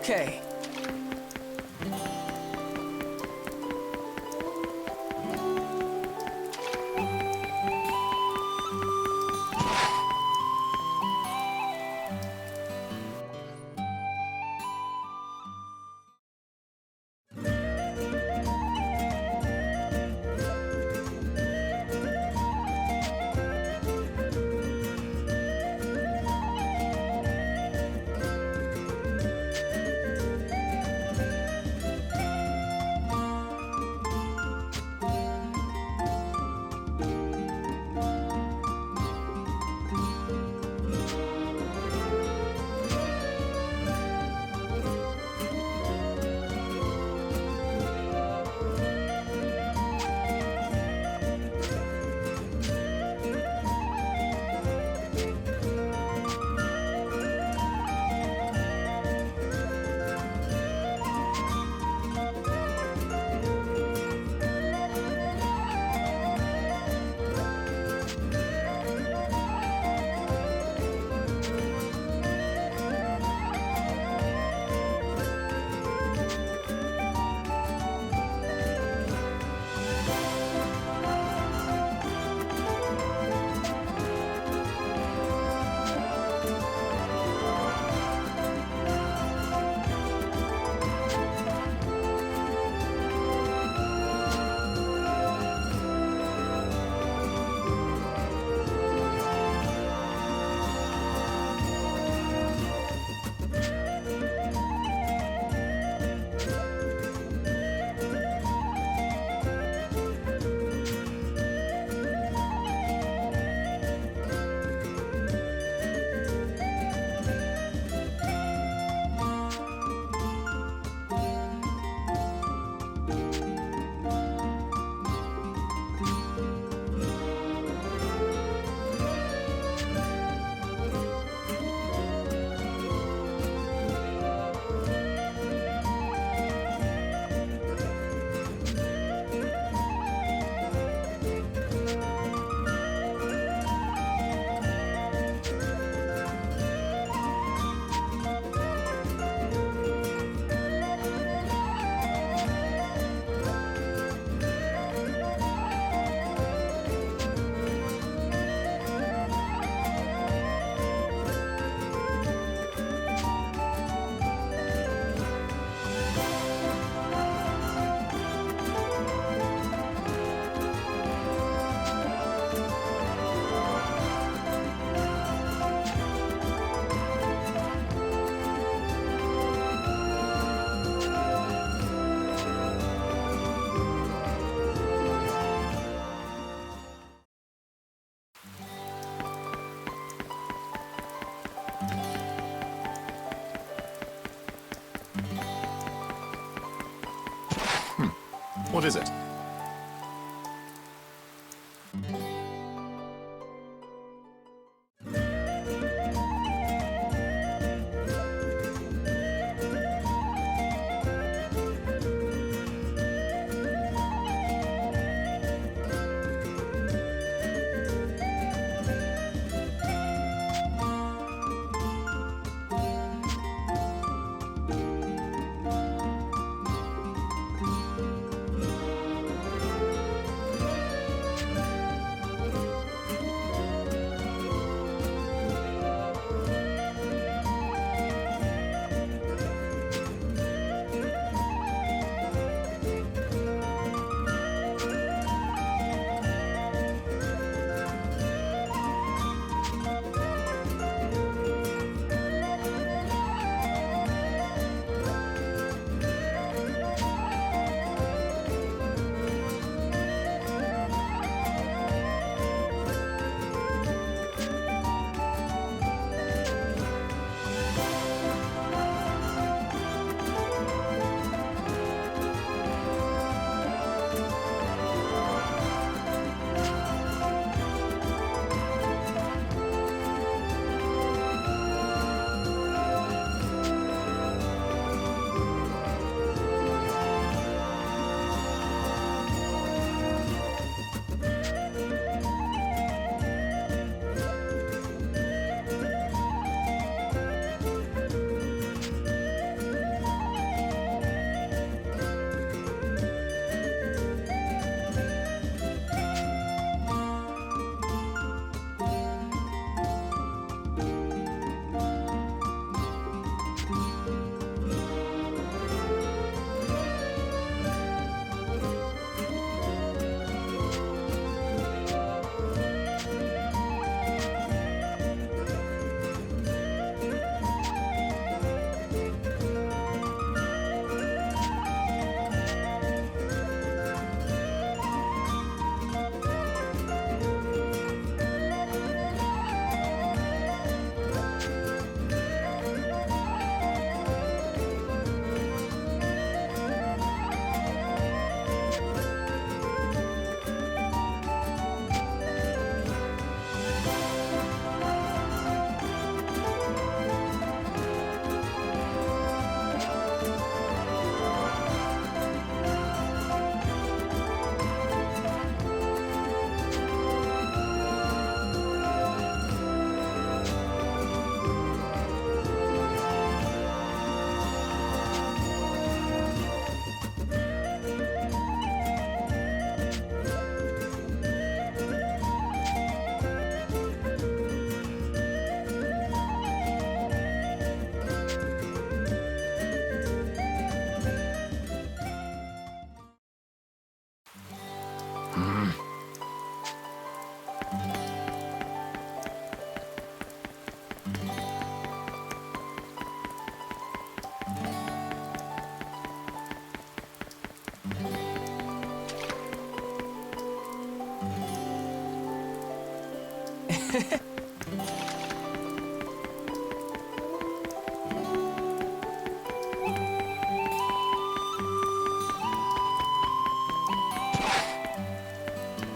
Okay. What is it?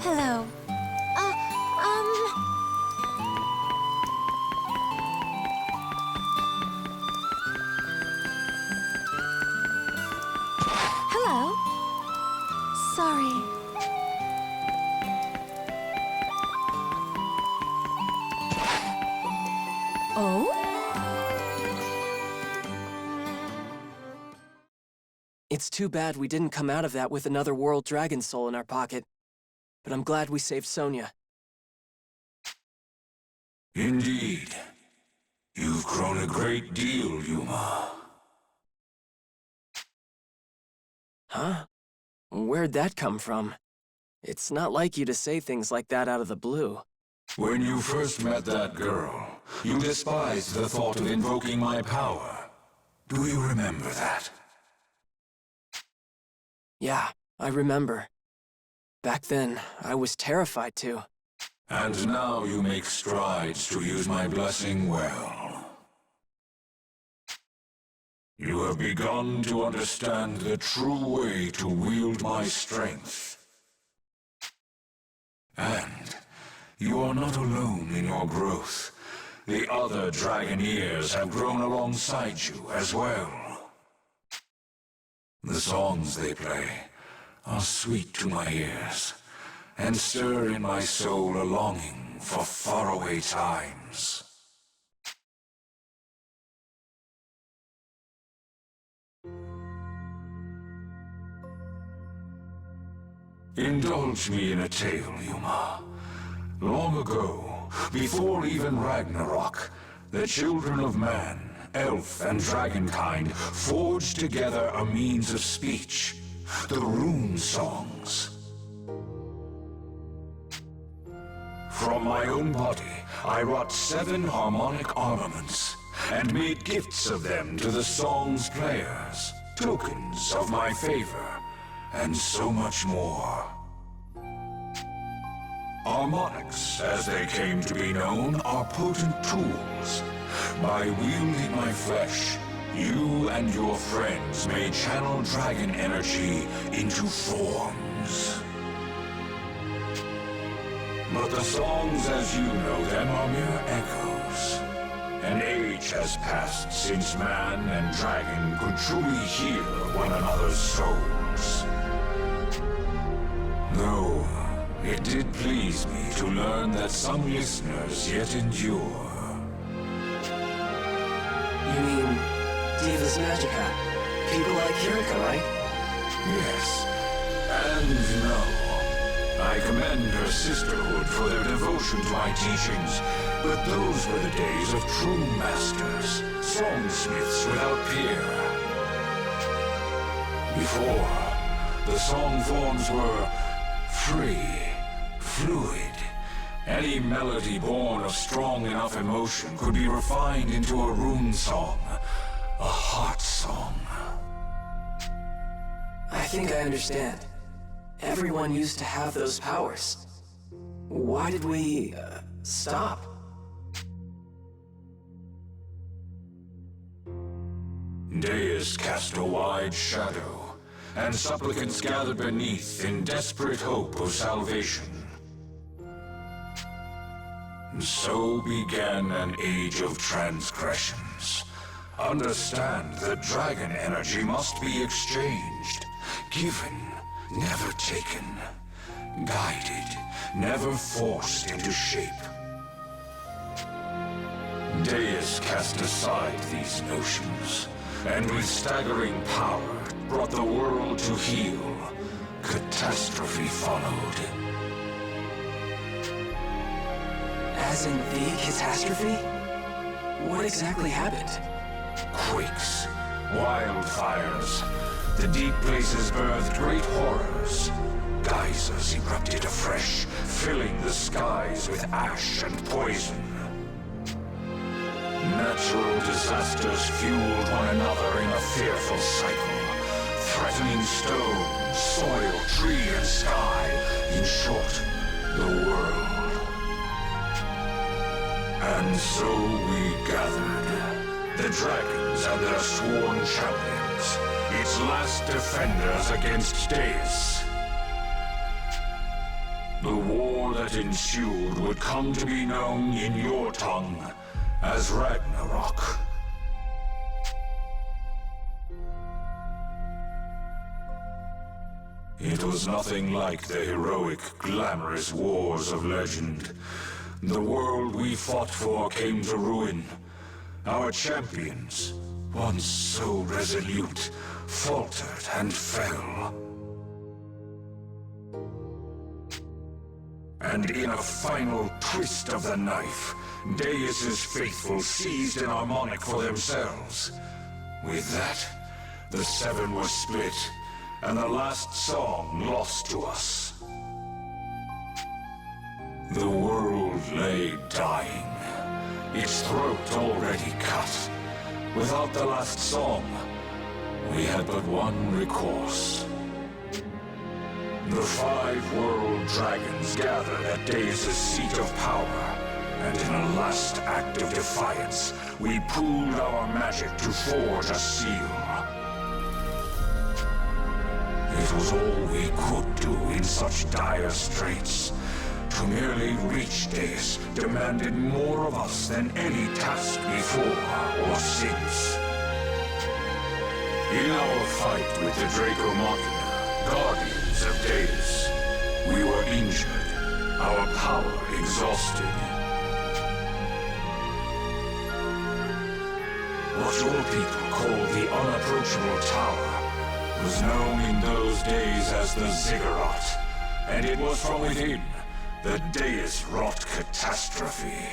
Hello. Hello. Sorry. Oh? It's too bad we didn't come out of that with another World Dragon Soul in our pocket. But I'm glad we saved Sonia. Indeed. You've grown a great deal, Yuma. Huh? Where'd that come from? It's not like you to say things like that out of the blue. When you first met that girl, you despised the thought of invoking my power. Do you remember that? Yeah, I remember. Back then, I was terrified to. And now you make strides to use my blessing well. You have begun to understand the true way to wield my strength. And you are not alone in your growth. The other Dragoneers have grown alongside you as well. The songs they play are sweet to my ears, and stir in my soul a longing for faraway times. Indulge me in a tale, Yuma. Long ago, before even Ragnarok, the children of man, elf and dragonkind, forged together a means of speech, the rune songs. From my own body, I wrought 7 harmonic armaments, and made gifts of them to the song's players, tokens of my favor, and so much more. Harmonics, as they came to be known, are potent tools. By wielding my flesh, you and your friends may channel dragon energy into forms. But the songs as you know them are mere echoes. An age has passed since man and dragon could truly hear one another's souls. Though, it did please me to learn that some listeners yet endure. You mean Divas Magica? People like Kirika, right? Yes, and no. I commend her sisterhood for their devotion to my teachings, but those were the days of true masters, songsmiths without peer. Before, the song forms were free, fluid. Any melody born of strong enough emotion could be refined into a rune song, a heart song. I think I understand. Everyone used to have those powers. Why did we, stop? Deus cast a wide shadow, and supplicants gathered beneath in desperate hope of salvation. So began an age of transgressions. Understand that dragon energy must be exchanged, given, never taken, guided, never forced into shape. Deus cast aside these notions, and with staggering power brought the world to heel. Catastrophe followed. As in the catastrophe? What exactly happened? Quakes, wildfires. The deep places birthed great horrors. Geysers erupted afresh, filling the skies with ash and poison. Natural disasters fueled one another in a fearful cycle, threatening stone, soil, tree, and sky. In short, the world. And so we gathered, the dragons and their sworn champions, its last defenders against Deus. The war that ensued would come to be known in your tongue as Ragnarok. It was nothing like the heroic, glamorous wars of legend. The world we fought for came to ruin. Our champions, once so resolute, faltered and fell. And in a final twist of the knife, Deus's faithful seized an harmonic for themselves. With that, the 7 was split, and the last song lost to us. The world lay dying, its throat already cut. Without the last song, we had but one recourse. The 5 world dragons gathered at Deus' seat of power, and in a last act of defiance, we pooled our magic to forge a seal. It was all we could do in such dire straits. To merely reach Deus demanded more of us than any task before or since. In our fight with the Draco Machina, guardians of Deus, we were injured, our power exhausted. What your people call the unapproachable tower was known in those days as the Ziggurat, and it was from within the Deus wrought catastrophe.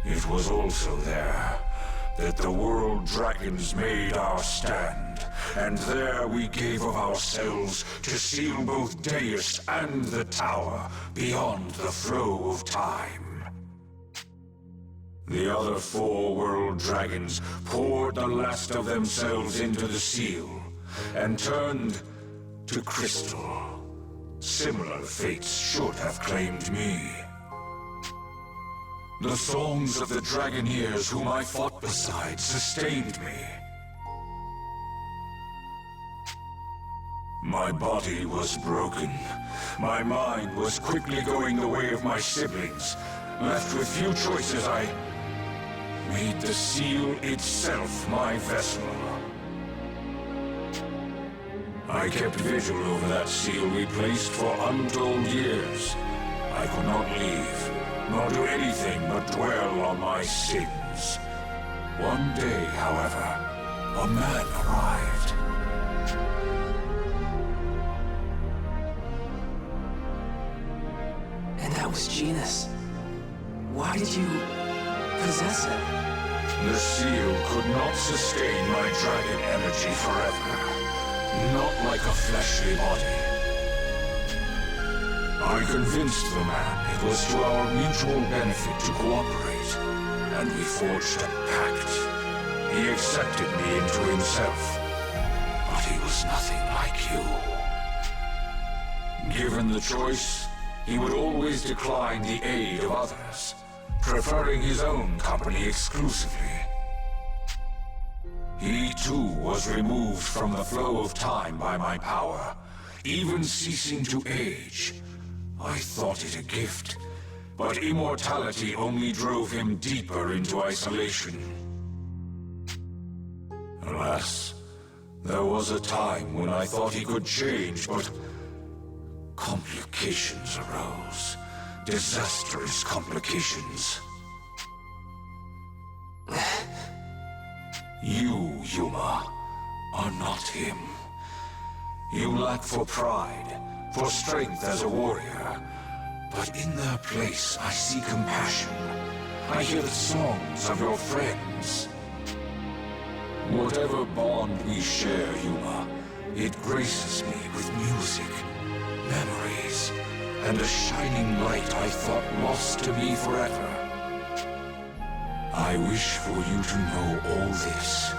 It was also there that the world dragons made our stand, and there we gave of ourselves to seal both Deus and the tower beyond the flow of time. The other 4 world dragons poured the last of themselves into the seal, and turned to crystal. Similar fates should have claimed me. The songs of the Dragoneers whom I fought beside sustained me. My body was broken. My mind was quickly going the way of my siblings. Left with few choices, I made the seal itself my vessel. I kept vigil over that seal we placed for untold years. I could not leave, nor do anything but dwell on my sins. One day, however, a man arrived. And that was Genus. Why did you possess him? The seal could not sustain my dragon energy forever. Not like a fleshly body. I convinced the man it was to our mutual benefit to cooperate, and we forged a pact. He accepted me into himself, but he was nothing like you. Given the choice, he would always decline the aid of others, preferring his own company exclusively. He too was removed from the flow of time by my power, even ceasing to age. I thought it a gift, but immortality only drove him deeper into isolation. Alas, there was a time when I thought he could change, but complications arose. Disastrous complications. You, Yuma, are not him. You lack for pride, for strength as a warrior. But in their place, I see compassion. I hear the songs of your friends. Whatever bond we share, Yuma, it graces me with music, memories, and a shining light I thought lost to me forever. I wish for you to know all this,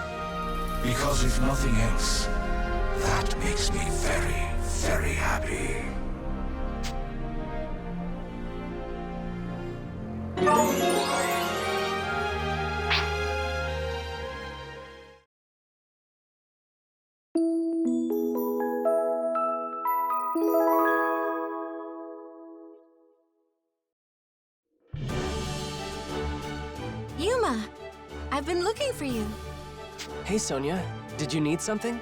because if nothing else, that makes me very, very happy. Yuma, I've been looking for you. Hey, Sonia. Did you need something?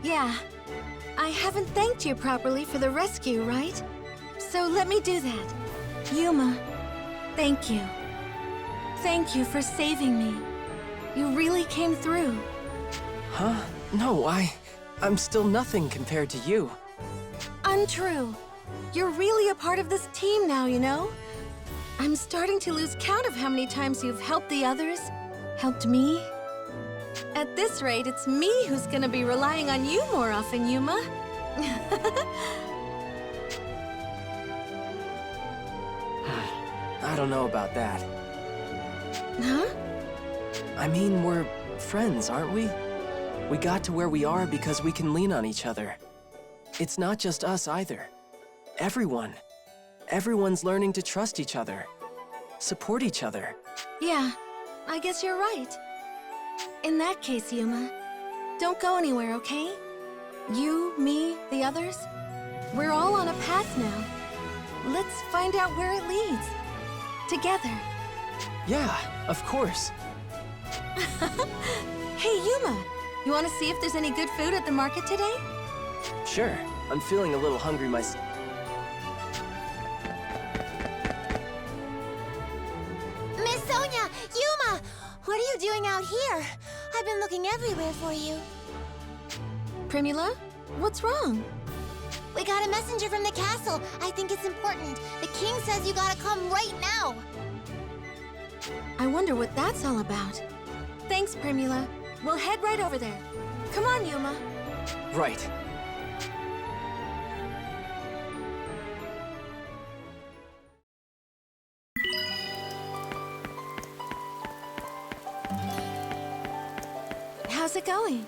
Yeah. I haven't thanked you properly for the rescue, right? So let me do that. Yuma, thank you. Thank you for saving me. You really came through. Huh? No, I'm still nothing compared to you. Untrue. You're really a part of this team now, you know? I'm starting to lose count of how many times you've helped the others, helped me. At this rate, it's me who's gonna be relying on you more often, Yuma. I don't know about that. Huh? I mean, we're friends, aren't we? We got to where we are because we can lean on each other. It's not just us either. Everyone. Everyone's learning to trust each other. support each other. Yeah, I guess you're right. In that case, Yuma, don't go anywhere, okay? You, me, the others, we're all on a path now. Let's find out where it leads. Together. Yeah, of course. Hey, Yuma, you want to see if there's any good food at the market today? Sure, I'm feeling a little hungry myself. Miss Sonia! Yuma! What are you doing out here? I've been looking everywhere for you. Primula, what's wrong? We got a messenger from the castle. I think it's important. The king says you gotta come right now. I wonder what that's all about. Thanks, Primula. We'll head right over there. Come on, Yuma. Right. How's it going?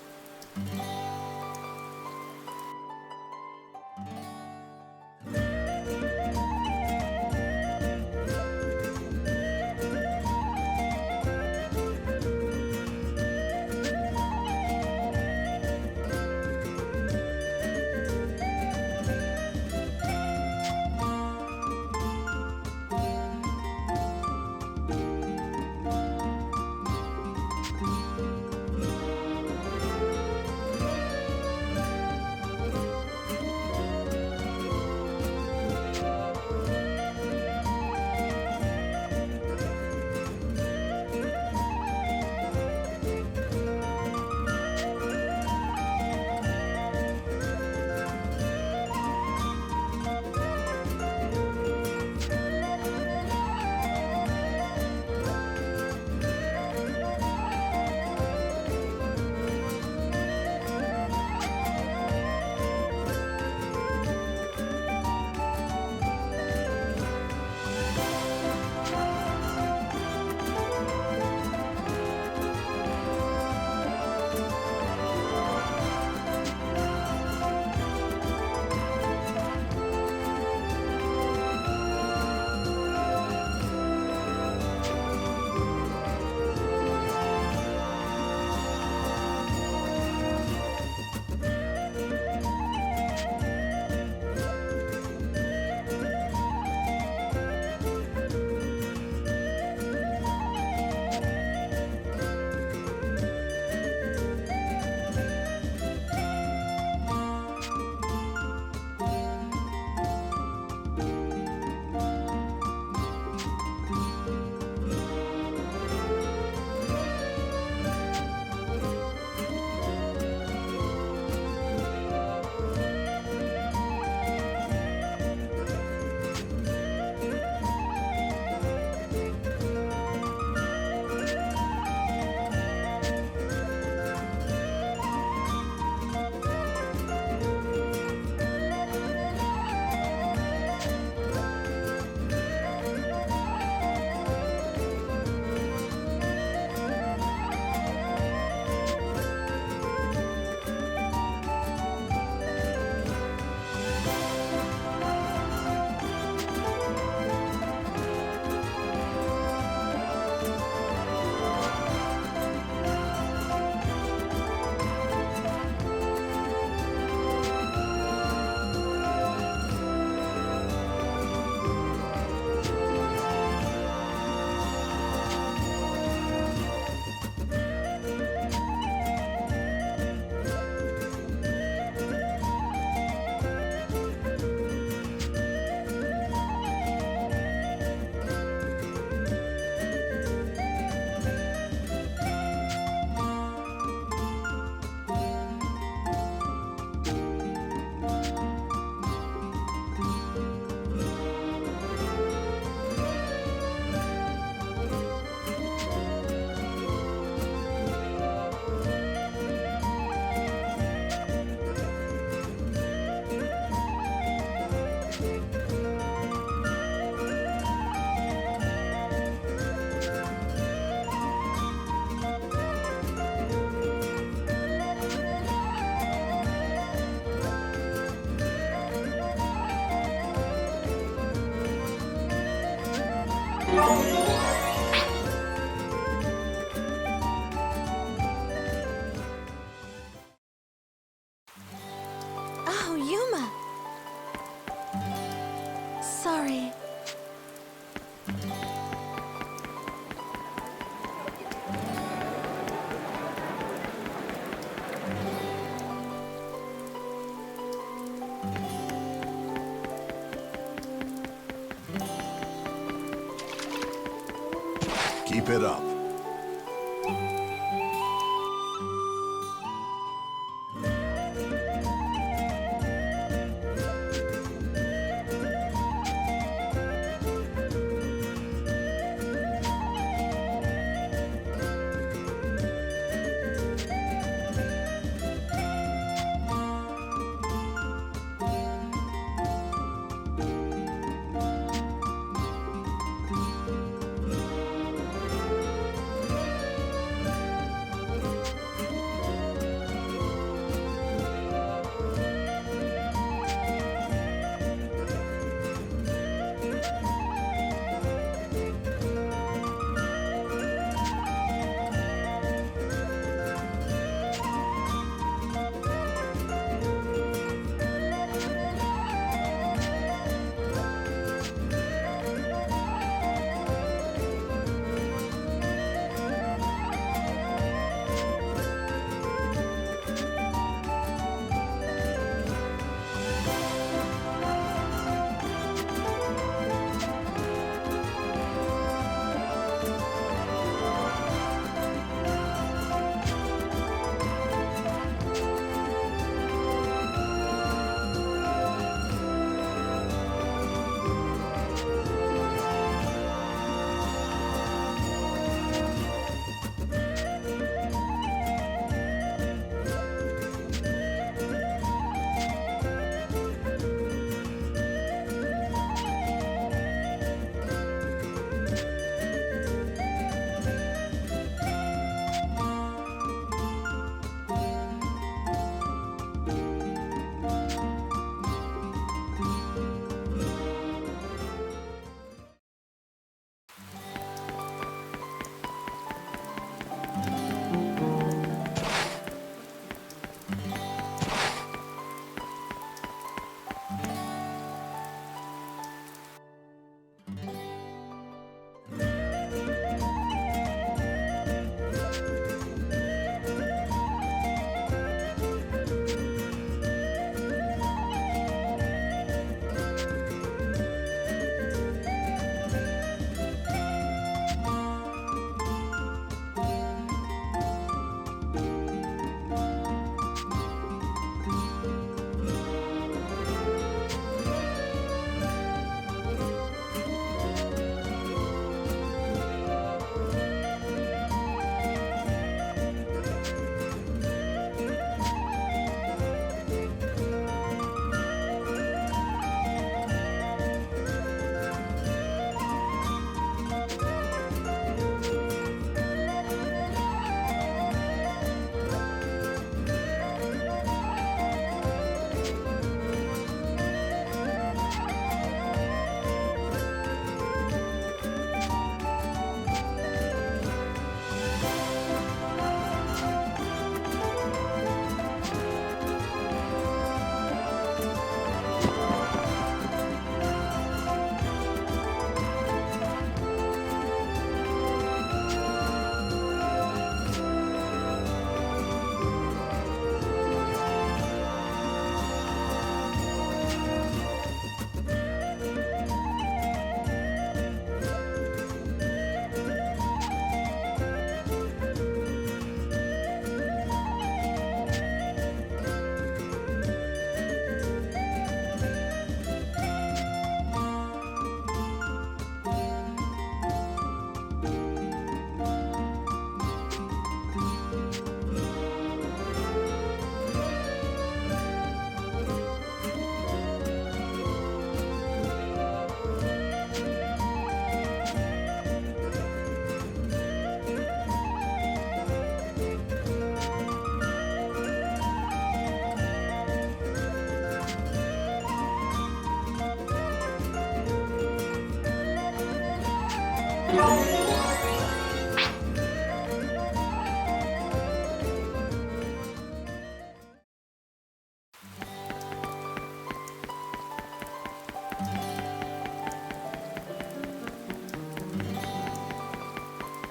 Keep it up.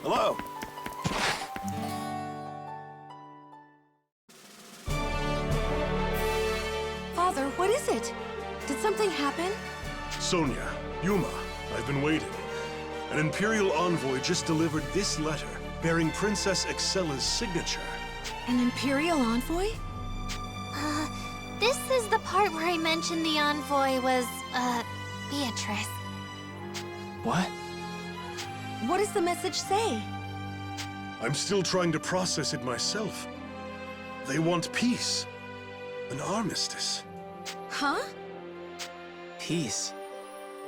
Hello. Father, what is it? Did something happen? Sonia, Yuma, I've been waiting. An Imperial envoy just delivered this letter, bearing Princess Excella's signature. An Imperial envoy? This is the part where I mentioned the envoy was, Beatrice. What? What does the message say? I'm still trying to process it myself. They want peace. An armistice. Huh? Peace?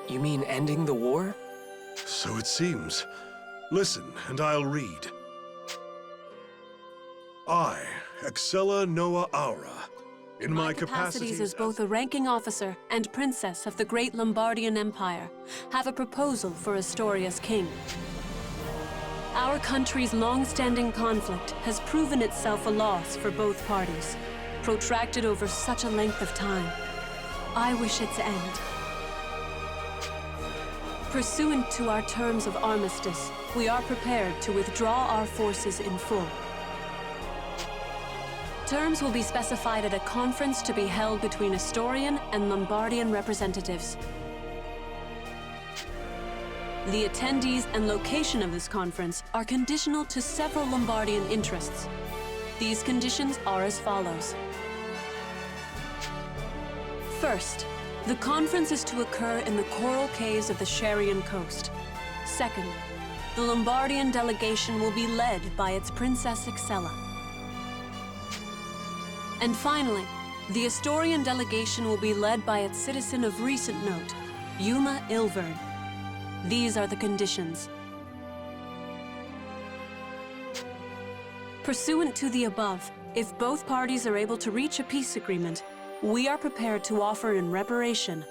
You mean ending the war? So it seems. Listen, and I'll read. I, Exella Noah Aura, in my capacities as both a ranking officer and princess of the great Lombardian Empire, have a proposal for Astoria's king. Our country's long-standing conflict has proven itself a loss for both parties, protracted over such a length of time. I wish it to end. Pursuant to our terms of armistice, we are prepared to withdraw our forces in full. Terms will be specified at a conference to be held between Astorian and Lombardian representatives. The attendees and location of this conference are conditional to several Lombardian interests. These conditions are as follows. First, the conference is to occur in the coral caves of the Sharian coast. Second, the Lombardian delegation will be led by its Princess Exella. And finally, the Astorian delegation will be led by its citizen of recent note, Yuma Ilvern. These are the conditions. Pursuant to the above, if both parties are able to reach a peace agreement, we are prepared to offer in reparation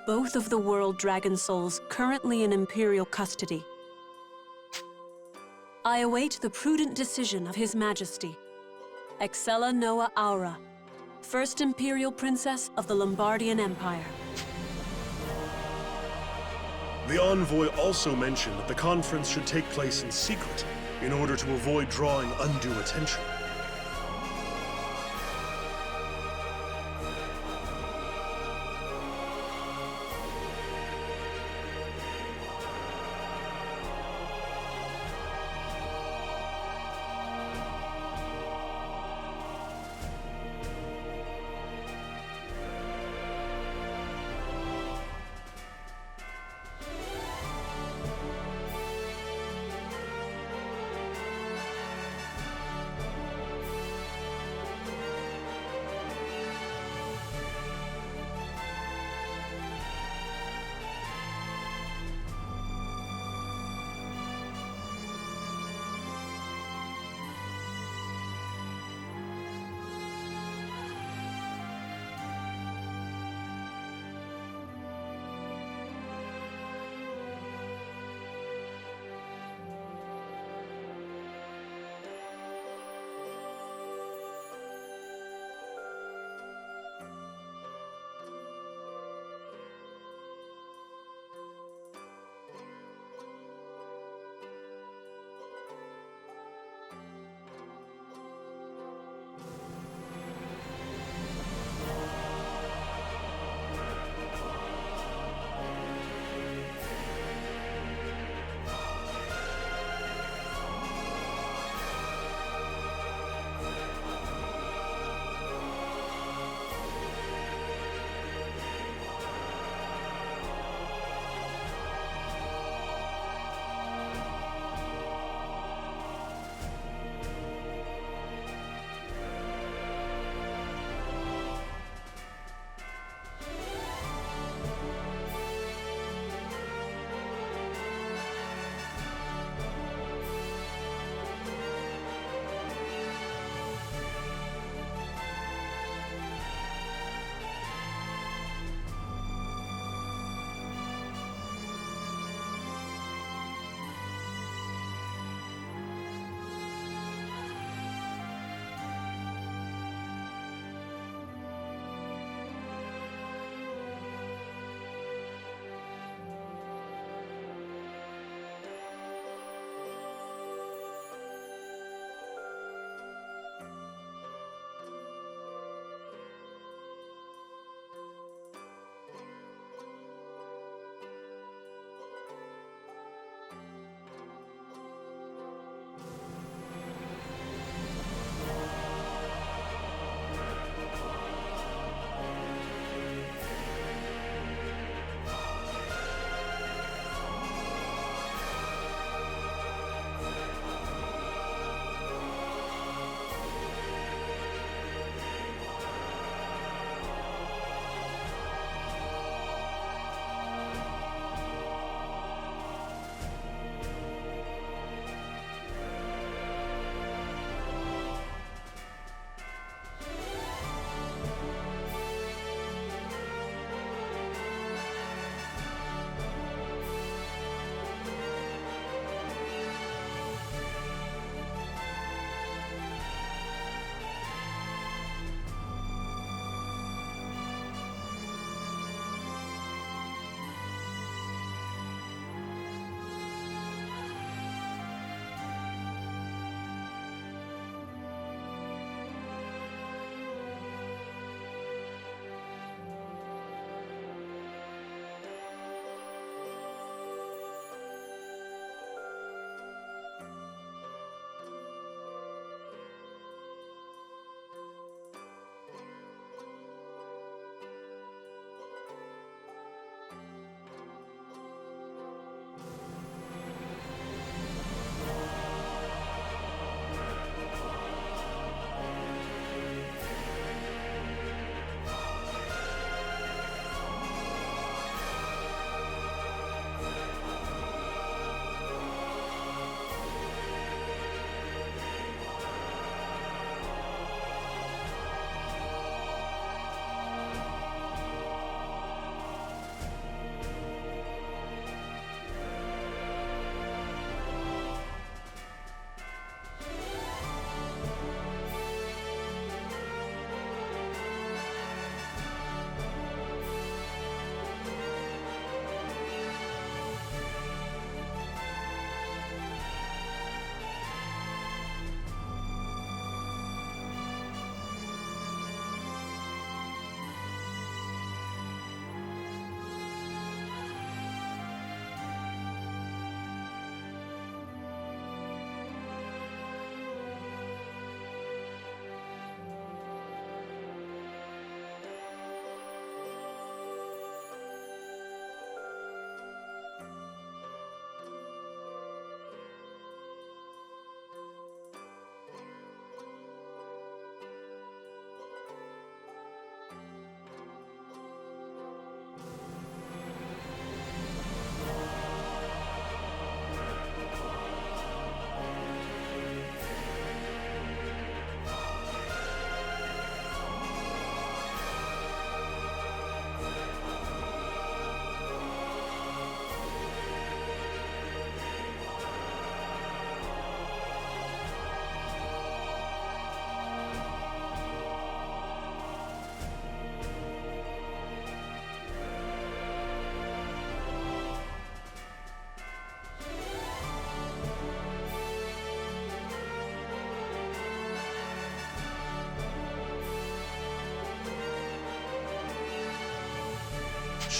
both of the world dragon souls currently in Imperial custody. I await the prudent decision of His Majesty, Exella Noah Aura, First Imperial Princess of the Lombardian Empire. The envoy also mentioned that the conference should take place in secret in order to avoid drawing undue attention.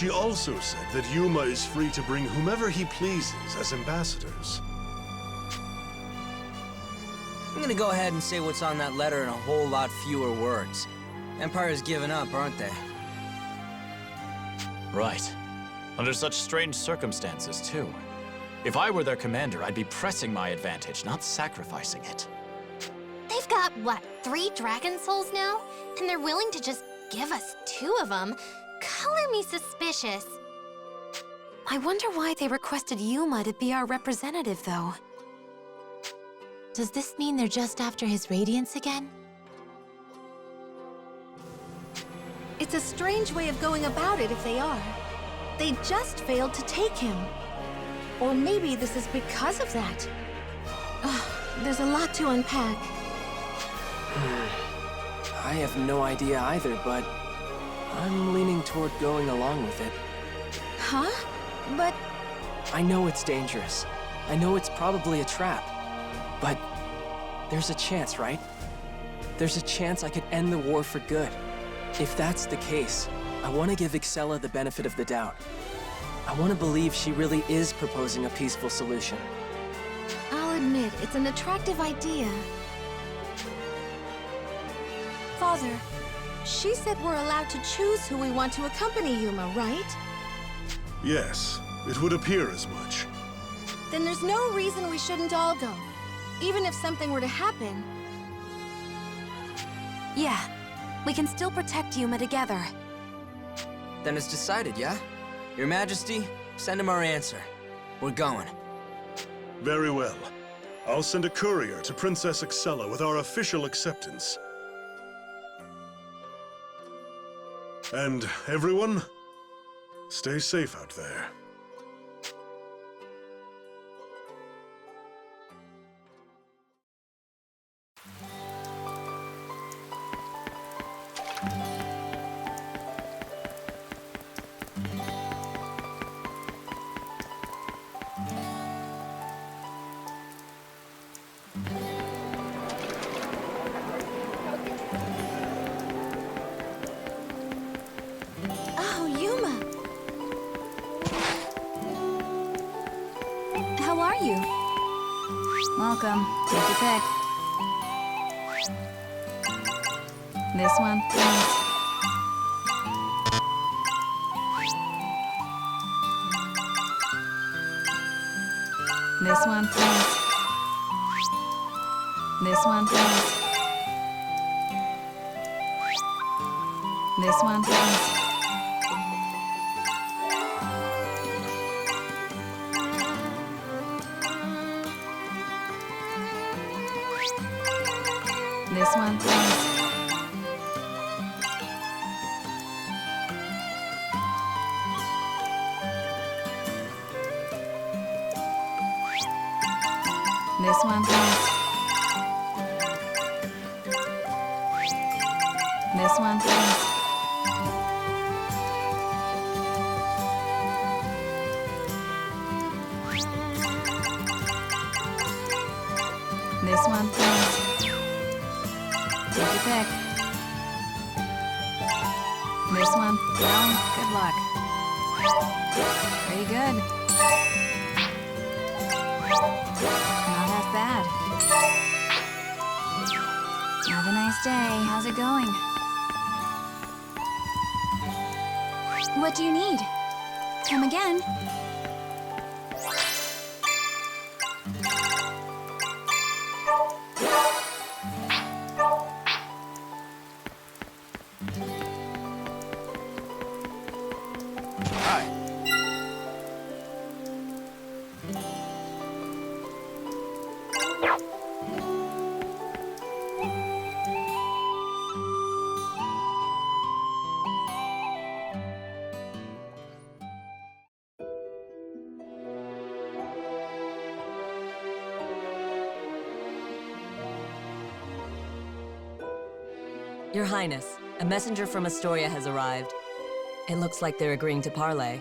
She also said that Yuma is free to bring whomever he pleases as ambassadors. I'm gonna go ahead and say what's on that letter in a whole lot fewer words. Empire's given up, aren't they? Right. Under such strange circumstances, too. If I were their commander, I'd be pressing my advantage, not sacrificing it. They've got, what, 3 dragon souls now? And they're willing to just give us 2 of them? Color me suspicious. I wonder why they requested Yuma to be our representative, though. Does this mean they're just after his radiance again? It's a strange way of going about it if they are. They just failed to take him. Or maybe this is because of that. Ugh, there's a lot to unpack. I have no idea either, but I'm leaning toward going along with it. Huh? But I know it's dangerous. I know it's probably a trap. But there's a chance, right? There's a chance I could end the war for good. If that's the case, I want to give Excella the benefit of the doubt. I want to believe she really is proposing a peaceful solution. I'll admit, it's an attractive idea. Father, she said we're allowed to choose who we want to accompany Yuma, right? Yes, it would appear as much. Then there's no reason we shouldn't all go. Even if something were to happen. Yeah, we can still protect Yuma together. Then it's decided, yeah? Your Majesty, send him our answer. We're going. Very well. I'll send a courier to Princess Excella with our official acceptance. And everyone, stay safe out there. Oh, Yuma! How are you? Welcome. Take your pick. This one, please. This one, please. This one, please. This one, please. This one, please. This one, please. This one, please. This one, please. Take your pick. This one, well, good luck. Pretty good. Not half bad. Have a nice day. How's it going? What do you need? Come again. Hi. Your Highness, a messenger from Astoria has arrived. It looks like they're agreeing to parley.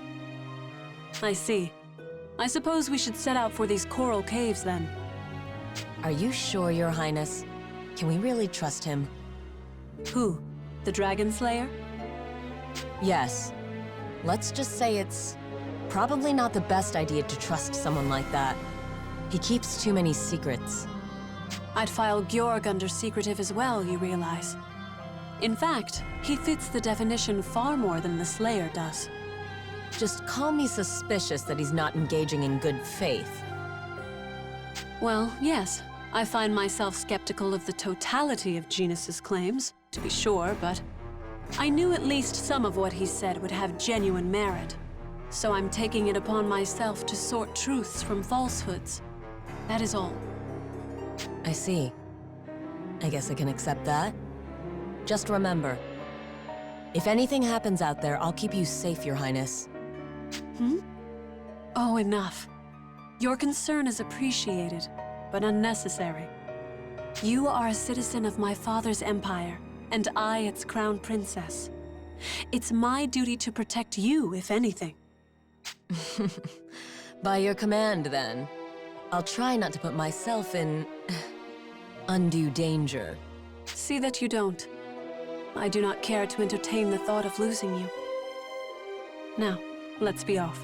I see. I suppose we should set out for these coral caves, then. Are you sure, Your Highness? Can we really trust him? Who? The Dragon Slayer? Yes. let's just say it's probably not the best idea to trust someone like that. He keeps too many secrets. I'd file Georg under secretive as well, you realize. In fact, he fits the definition far more than the Slayer does. Just call me suspicious that he's not engaging in good faith. Well, yes. I find myself skeptical of the totality of Genus's claims, to be sure, but I knew at least some of what he said would have genuine merit. So I'm taking it upon myself to sort truths from falsehoods. That is all. I see. I guess I can accept that. Just remember, if anything happens out there, I'll keep you safe, Your Highness. Oh, enough. Your concern is appreciated, but unnecessary. You are a citizen of my father's empire, and I its crown princess. It's my duty to protect you, if anything. By your command, then. I'll try not to put myself in undue danger. See that you don't. I do not care to entertain the thought of losing you. Now, let's be off.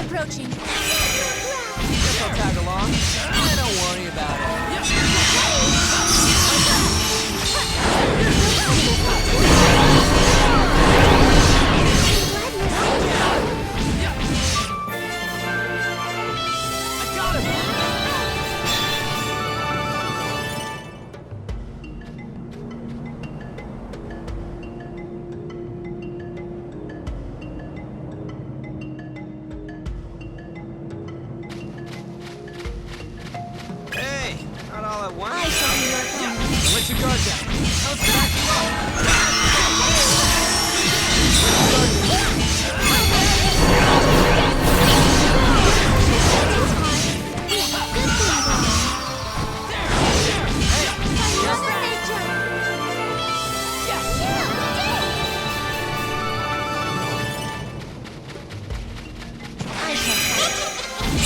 approaching. Guess I'll tag along. Don't worry about it. I got him! Hey, not all at once. I shall be your opponent. Let your guard down. I'll back you up.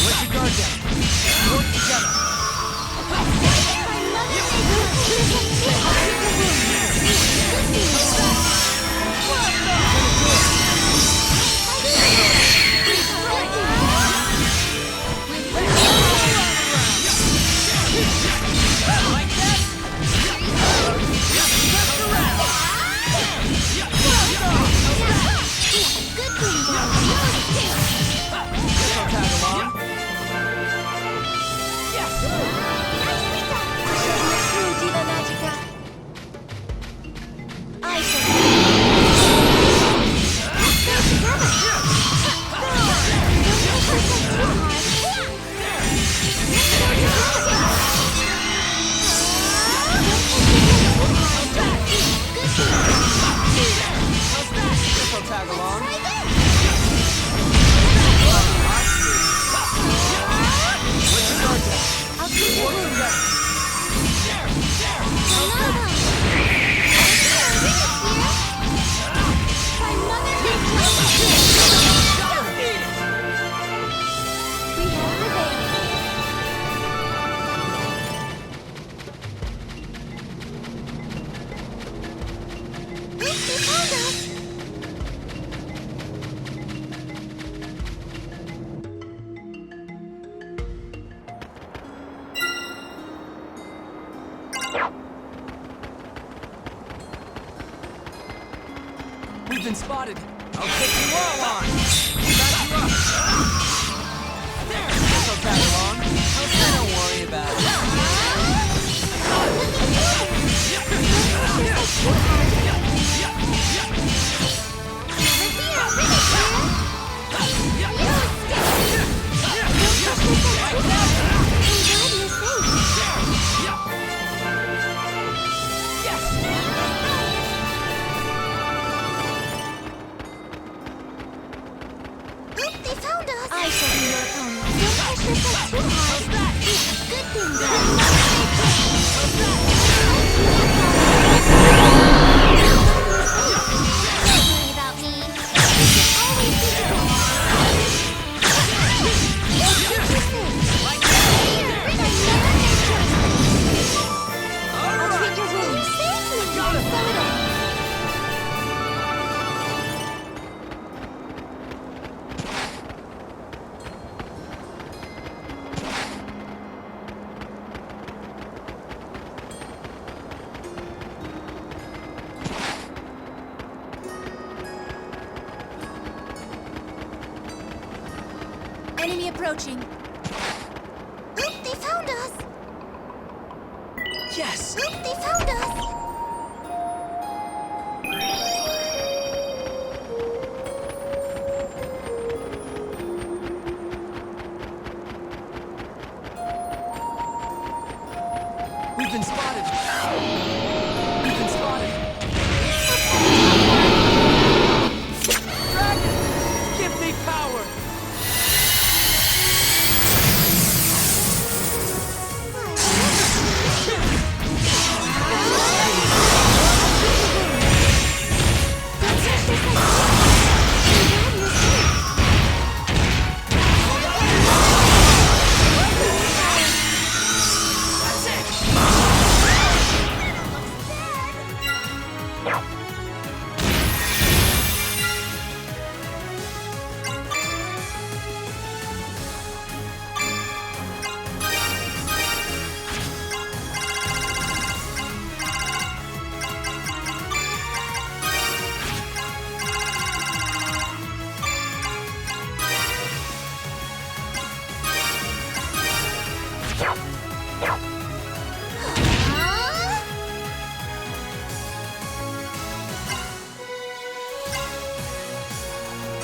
Let your guard down. Work together. Guess I'll tag along. Guess I'll tag along. Let your guard down. Work together. We've been spotted. I'll take you all on. Back you up. Guess I'll tag along. Don't worry about it. They found us! I shall be your opponent. Don't push yourself too hard. Good thing, Don't worry about me. Always be I'll treat your wounds. Enemy approaching. Look, they found us! Yes! Look, they found us! We've been spotted! We've been spotted! Dragon! Give me power! That's it!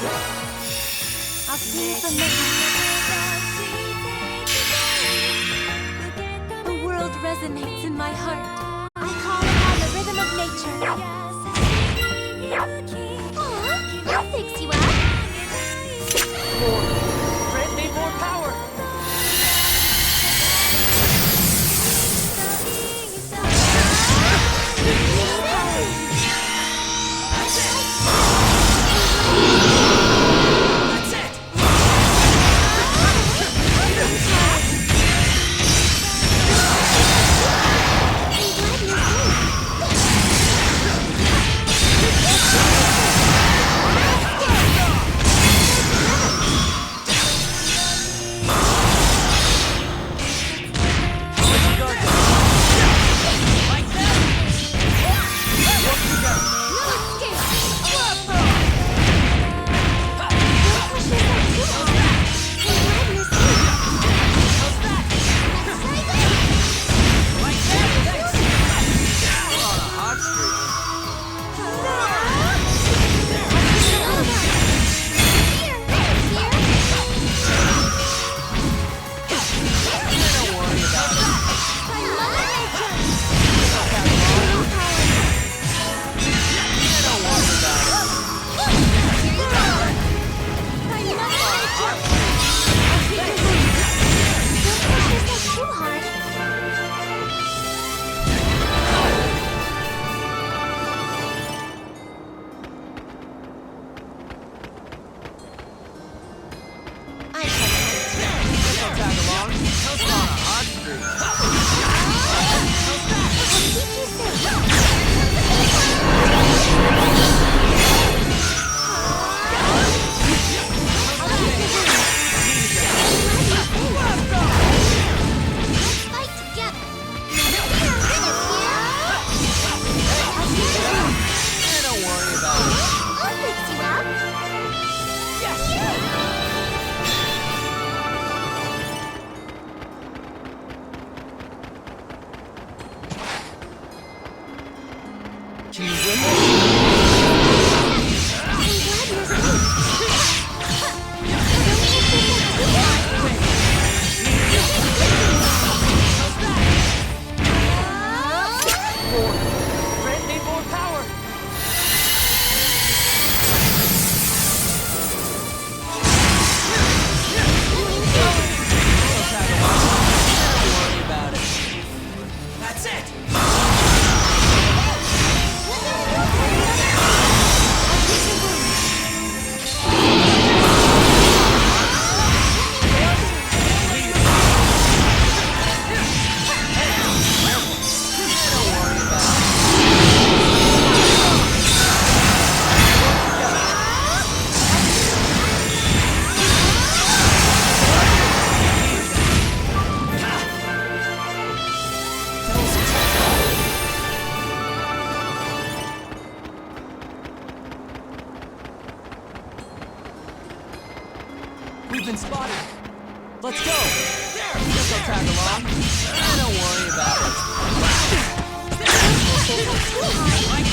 I'll sing from the world resonates in my heart. I call upon the rhythm of nature. Aw, I'll fix you up. Grant me more power! Can you win this? Grant me more power! Don't worry about it. That's it! We've been spotted. Let's go! There! Guess I'll tag along. Don't worry about it. Like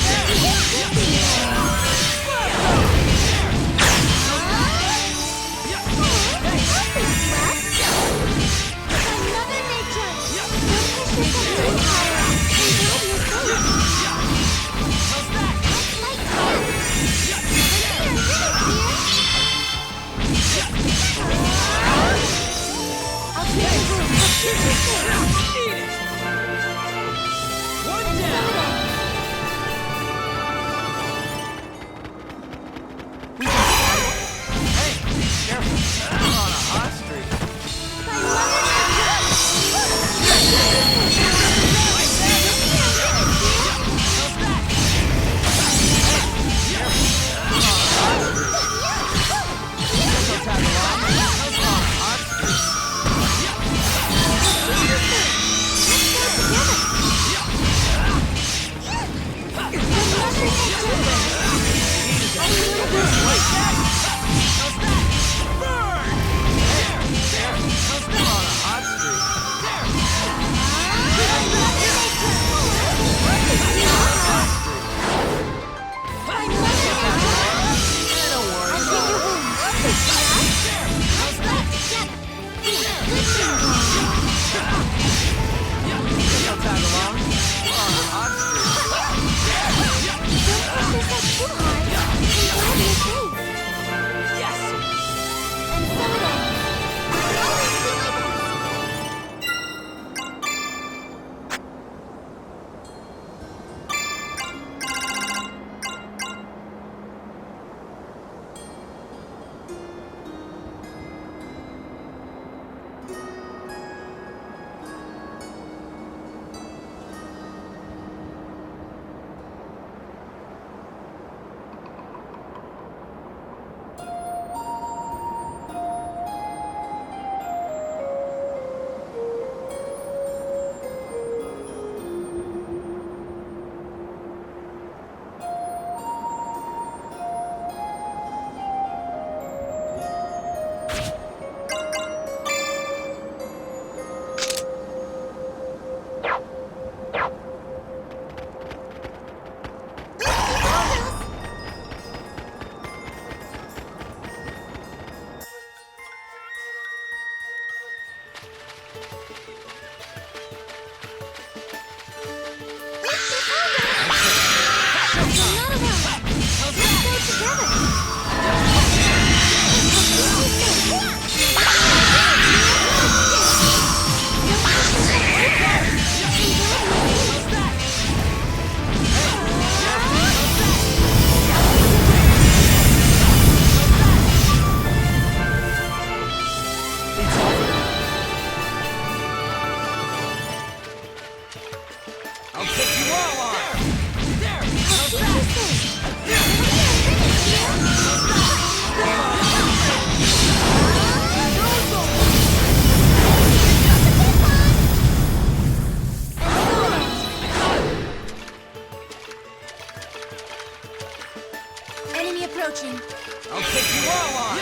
Whoa, on!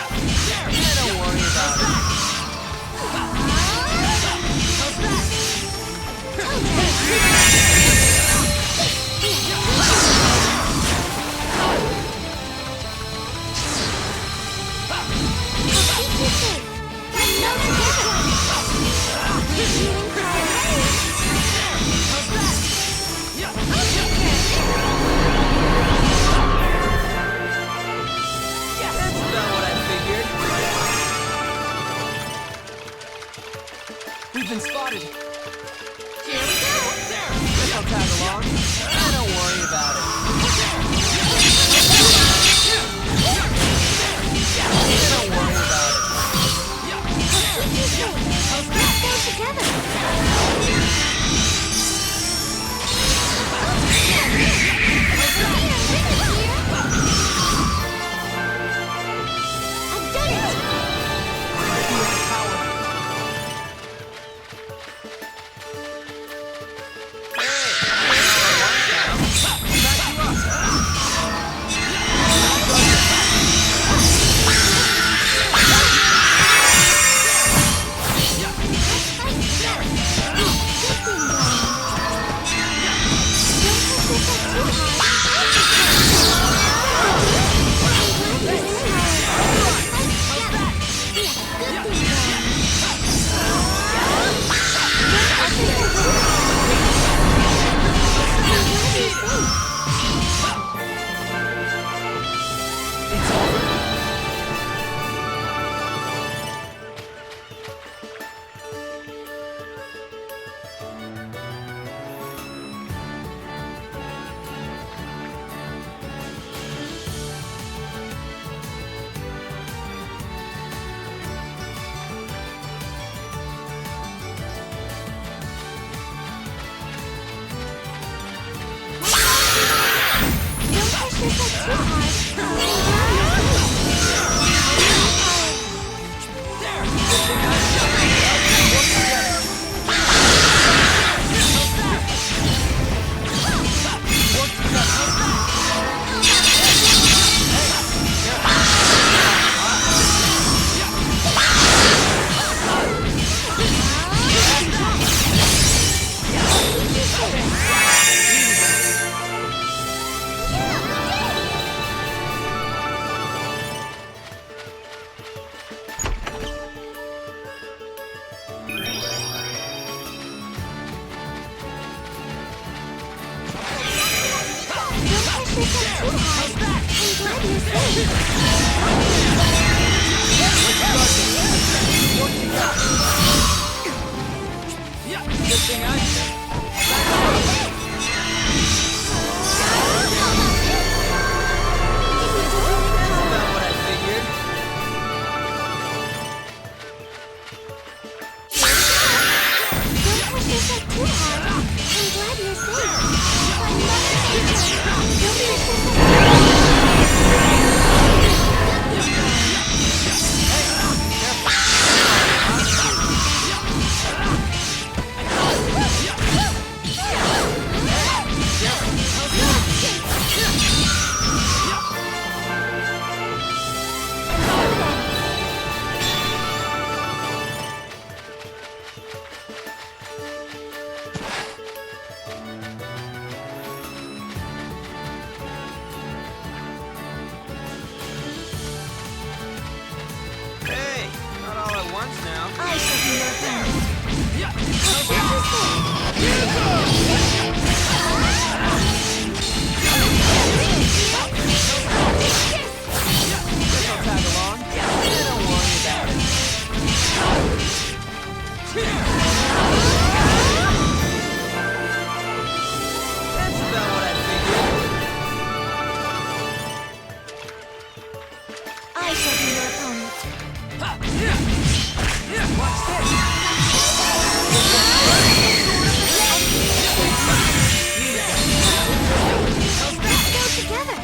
Don't worry about it. That's about what I figured. We've been spotted. Here we go. Guess I'll tag along. Don't worry about it. Don't worry about it. Let's go together. I've done it. Hey, not all at once now. I shall be your friend. Guess I'll tag along. Don't worry about it. That's about what I figured. I shall be your opponent. Watch this. Let's go together.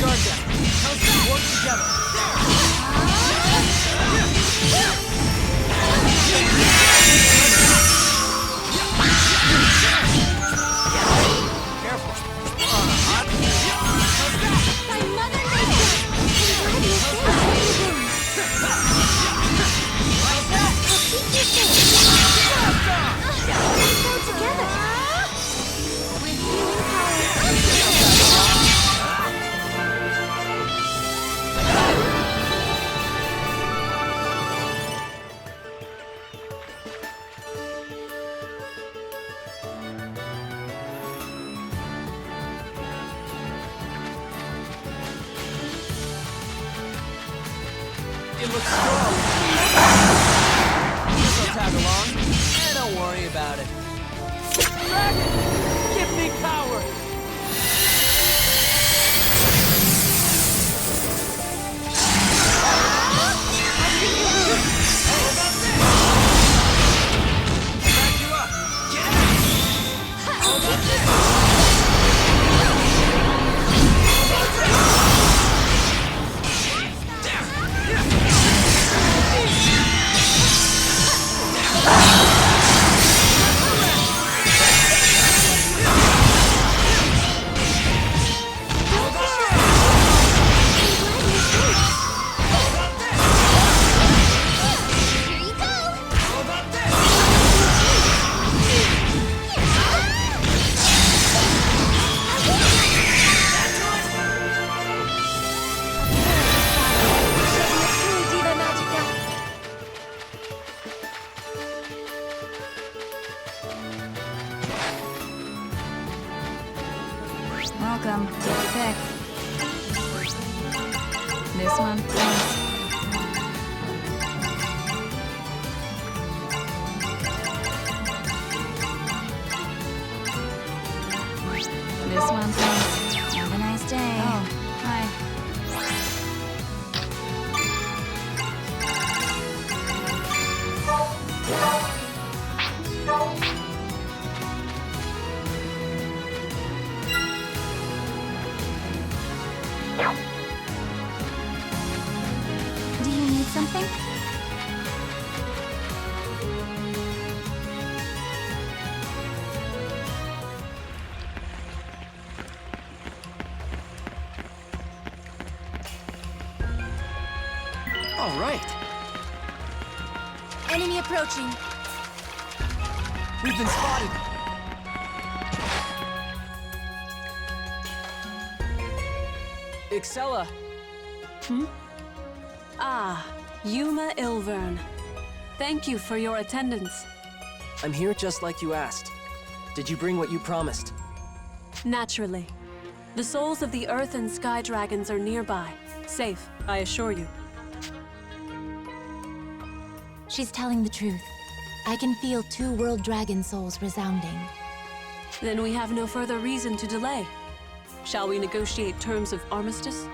guard down. How's we work together? Careful. By Mother Nature! I'll be safe where you go. I'll keep you safe. Let's go together. With healing power. It looks strong. Guess I'll tag along. Don't worry about it. Dragon! Give me power! Back you up! Here you go! Diva Magica. Welcome. Take your pick. This one, thanks. This one, thanks. Have a nice day. Oh, hi. Do you need something? All right. Enemy approaching. We've been spotted. Excella. Ah, Yuma Ilvern. Thank you for your attendance. I'm here just like you asked. Did you bring what you promised? Naturally. The souls of the Earth and Sky Dragons are nearby. Safe, I assure you. She's telling the truth. I can feel 2 world dragon souls resounding. Then we have no further reason to delay. Shall we negotiate terms of armistice?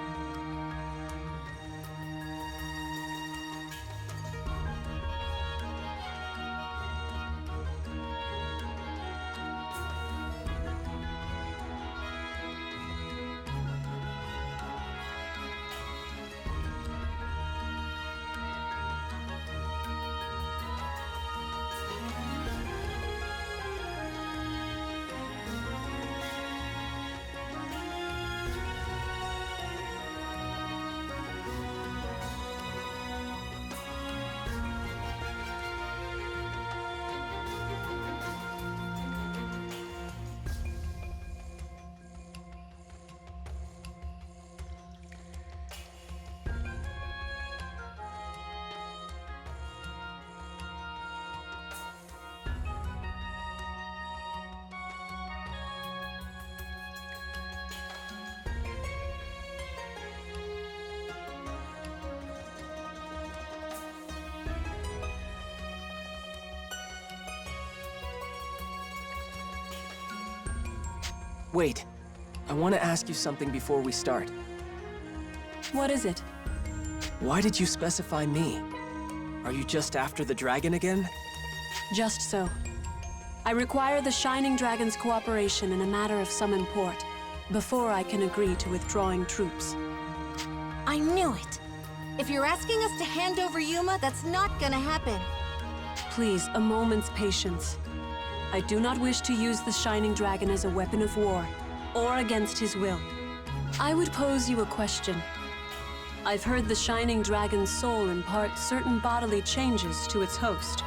Wait. I want to ask you something before we start. What is it? Why did you specify me? Are you just after the dragon again? Just so. I require the Shining Dragon's cooperation in a matter of some import. before I can agree to withdrawing troops. I knew it. If you're asking us to hand over Yuma, that's not gonna happen. Please, a moment's patience. I do not wish to use the Shining Dragon as a weapon of war, or against his will. I would pose you a question. I've heard the Shining Dragon's soul imparts certain bodily changes to its host.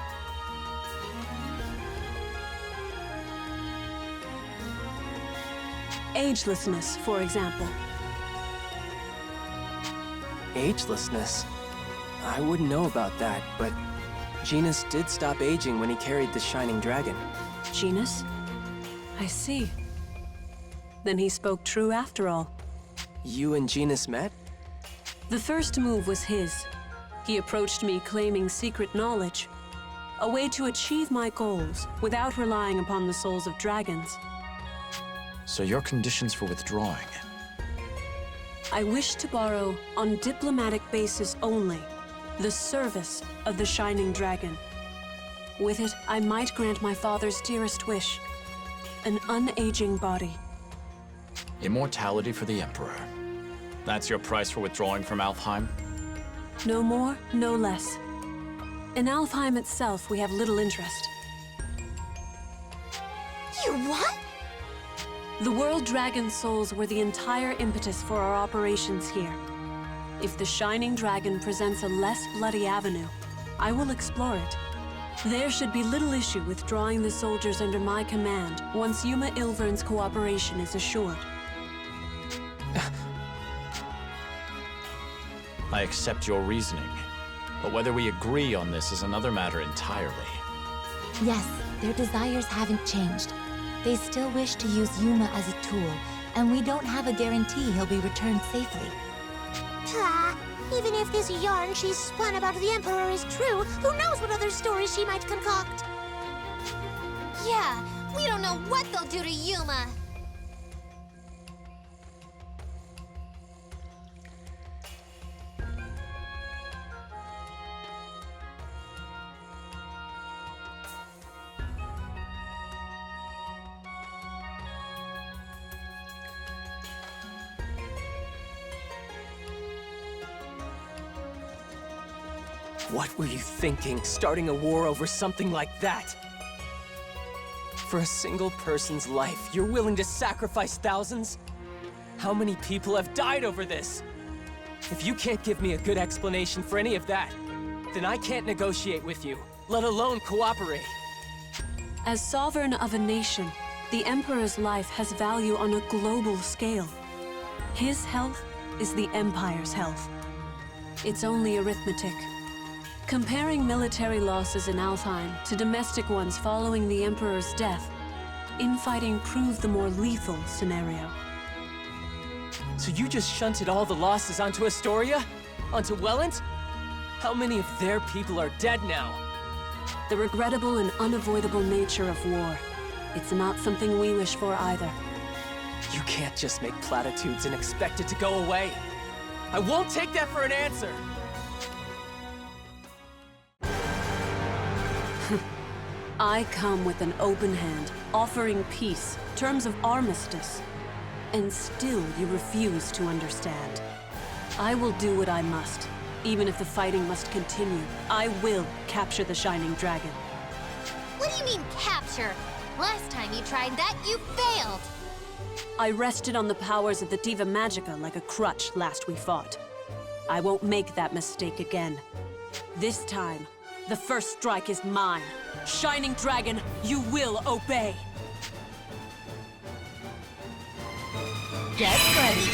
Agelessness, for example. Agelessness? I wouldn't know about that, but Genus did stop aging when he carried the Shining Dragon. Genus? I see. Then he spoke true after all. You and Genus met? The first move was his. He approached me claiming secret knowledge. A way to achieve my goals without relying upon the souls of dragons. So your conditions for withdrawing? I wish to borrow, on diplomatic basis only, the service of the Shining Dragon. With it, I might grant my father's dearest wish. An unaging body. Immortality for the Emperor. That's your price for withdrawing from Alfheim? No more, no less. In Alfheim itself, we have little interest. You what? The World Dragon souls were the entire impetus for our operations here. If the Shining Dragon presents a less bloody avenue, I will explore it. There should be little issue with drawing the soldiers under my command once Yuma Ilvern's cooperation is assured. I accept your reasoning, but whether we agree on this is another matter entirely. Yes, their desires haven't changed. They still wish to use Yuma as a tool, and we don't have a guarantee he'll be returned safely. Even if this yarn she's spun about the Emperor is true, who knows what other stories she might concoct? Yeah, we don't know what they'll do to Yuma. What were you thinking, starting a war over something like that? For a single person's life, you're willing to sacrifice thousands? How many people have died over this? If you can't give me a good explanation for any of that, then I can't negotiate with you, let alone cooperate. As sovereign of a nation, the Emperor's life has value on a global scale. His health is the Empire's health. It's only arithmetic. Comparing military losses in Alfheim to domestic ones following the Emperor's death, infighting proved the more lethal scenario. So you just shunted all the losses onto Astoria? Onto Welland? How many of their people are dead now? The regrettable and unavoidable nature of war. It's not something we wish for either. You can't just make platitudes and expect it to go away. I won't take that for an answer! I come with an open hand, offering peace, terms of armistice. And still you refuse to understand. I will do what I must. Even if the fighting must continue, I will capture the Shining Dragon. What do you mean, capture? Last time you tried that, you failed! I rested on the powers of the Diva Magica like a crutch last we fought. I won't make that mistake again. This time, the first strike is mine. Shining Dragon, you will obey! Get ready!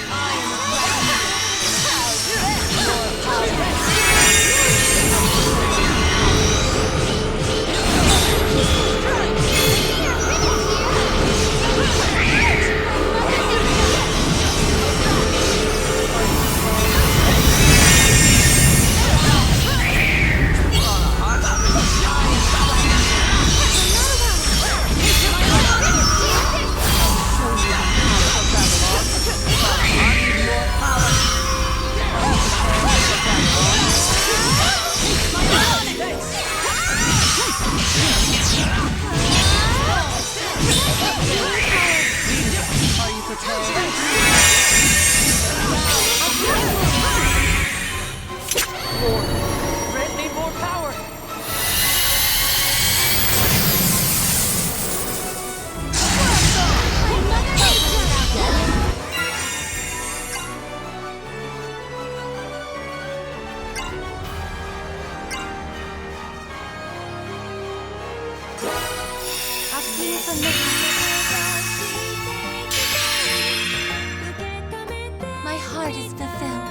My heart is fulfilled.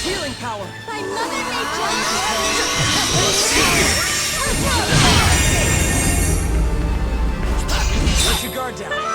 Healing power! By Mother Nature! Let your guard down.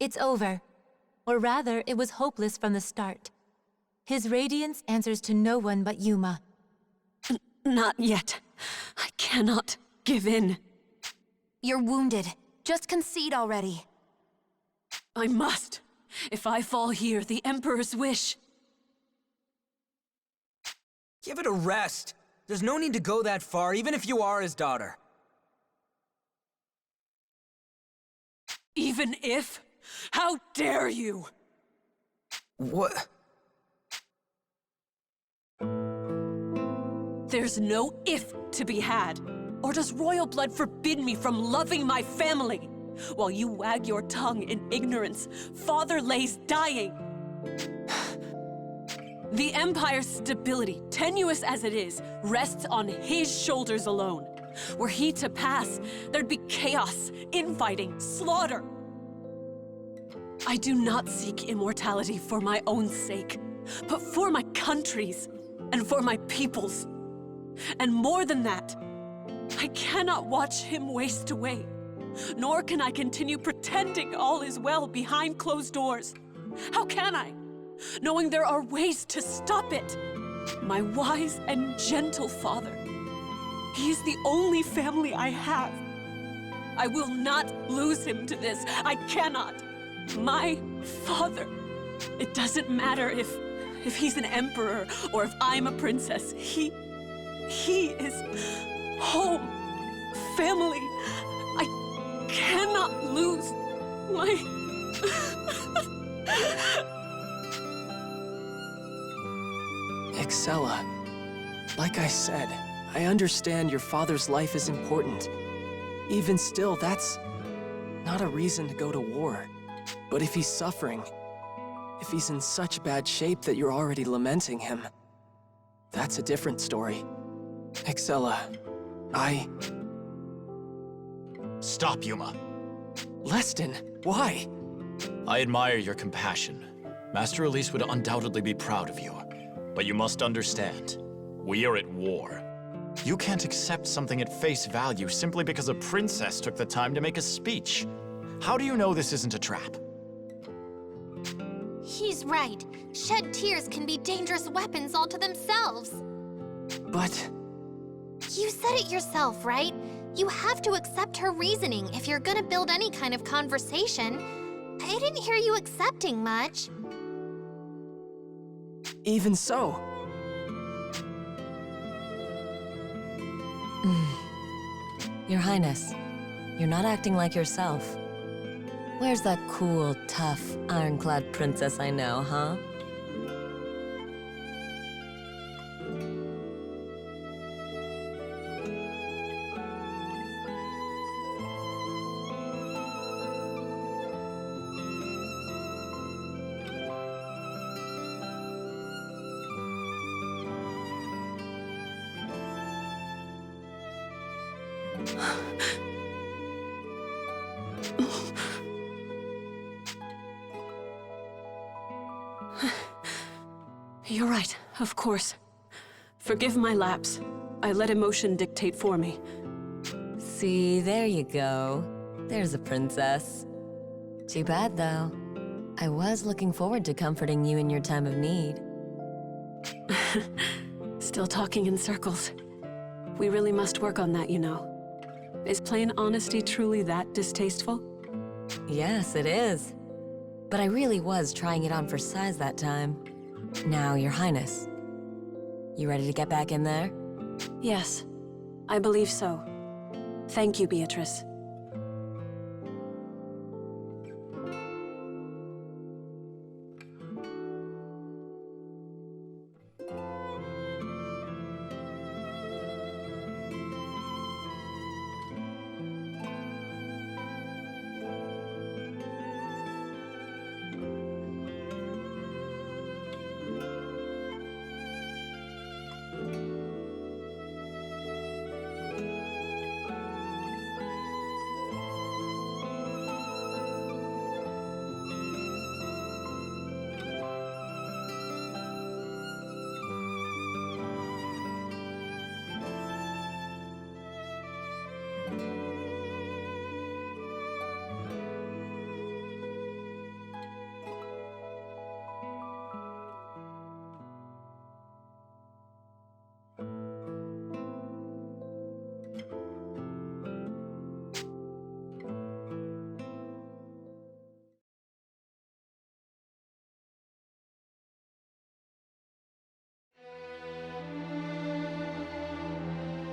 It's over. Or rather, it was hopeless from the start. His radiance answers to no one but Yuma. Not yet. I cannot. give in. You're wounded. Just concede already. I must. If I fall here, the Emperor's wish. Give it a rest. There's no need to go that far, even if you are his daughter. Even if? How dare you? What? There's no if to be had. Or does royal blood forbid me from loving my family? While you wag your tongue in ignorance, Father lays dying. The Empire's stability, tenuous as it is, rests on his shoulders alone. Were he to pass, there'd be chaos, infighting, slaughter. I do not seek immortality for my own sake, but for my country's and for my people's. And more than that, I cannot watch him waste away, nor can I continue pretending all is well behind closed doors. How can I, knowing there are ways to stop it? My wise and gentle father. He is the only family I have. I will not lose him to this. I cannot. My father. It doesn't matter if he's an emperor or if I'm a princess. He is home, family. I cannot lose my... Excella, like I said, I understand your father's life is important. Even still, that's not a reason to go to war. But if he's suffering, if he's in such bad shape that you're already lamenting him, that's a different story. Excella, Stop, Yuma. Leston, why? I admire your compassion. Master Elise would undoubtedly be proud of you. But you must understand, we are at war. You can't accept something at face value simply because a princess took the time to make a speech. How do you know this isn't a trap? He's right. Shed tears can be dangerous weapons all to themselves. But... You said it yourself, right? You have to accept her reasoning if you're gonna build any kind of conversation. I didn't hear you accepting much. even so... Your Highness, you're not acting like yourself. Where's that cool, tough, ironclad princess I know, huh? You're right, of course. Forgive my lapse. I let emotion dictate for me. See, there you go. There's a princess. Too bad, though. I was looking forward to comforting you in your time of need. Still talking in circles. We really must work on that, you know. Is plain honesty truly that distasteful? Yes, it is. But I really was trying it on for size that time. Now, Your Highness, you ready to get back in there? Yes, I believe so. Thank you, Beatrice.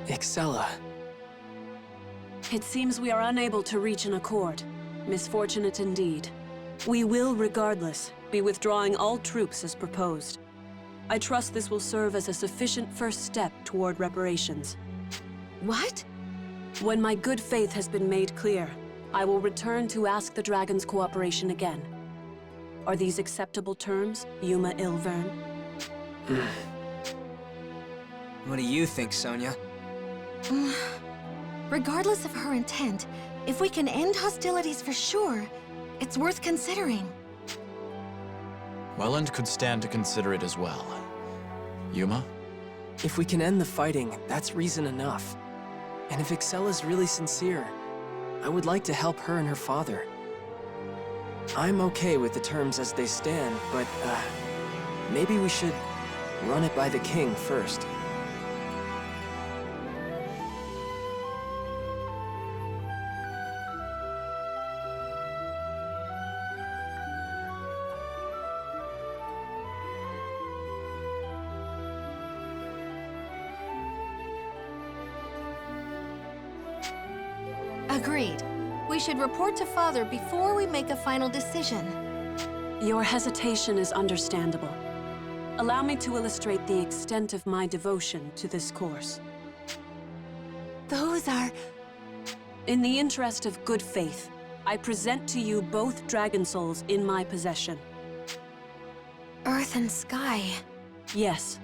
Excella. It seems we are unable to reach an accord. Misfortunate indeed. We will, regardless, be withdrawing all troops as proposed. I trust this will serve as a sufficient first step toward reparations. What? When my good faith has been made clear, I will return to ask the Dragon's cooperation again. Are these acceptable terms, Yuma Ilvern? What do you think, Sonia? Regardless of her intent, if we can end hostilities for sure, it's worth considering. Welland could stand to consider it as well. Yuma? If we can end the fighting, that's reason enough. And if Excella's really sincere, I would like to help her and her father. I'm okay with the terms as they stand, but, maybe we should run it by the king first. Agreed. We should report to Father before we make a final decision. Your hesitation is understandable. Allow me to illustrate the extent of my devotion to this course. Those are... In the interest of good faith, I present to you both dragon souls in my possession. Earth and sky. Yes.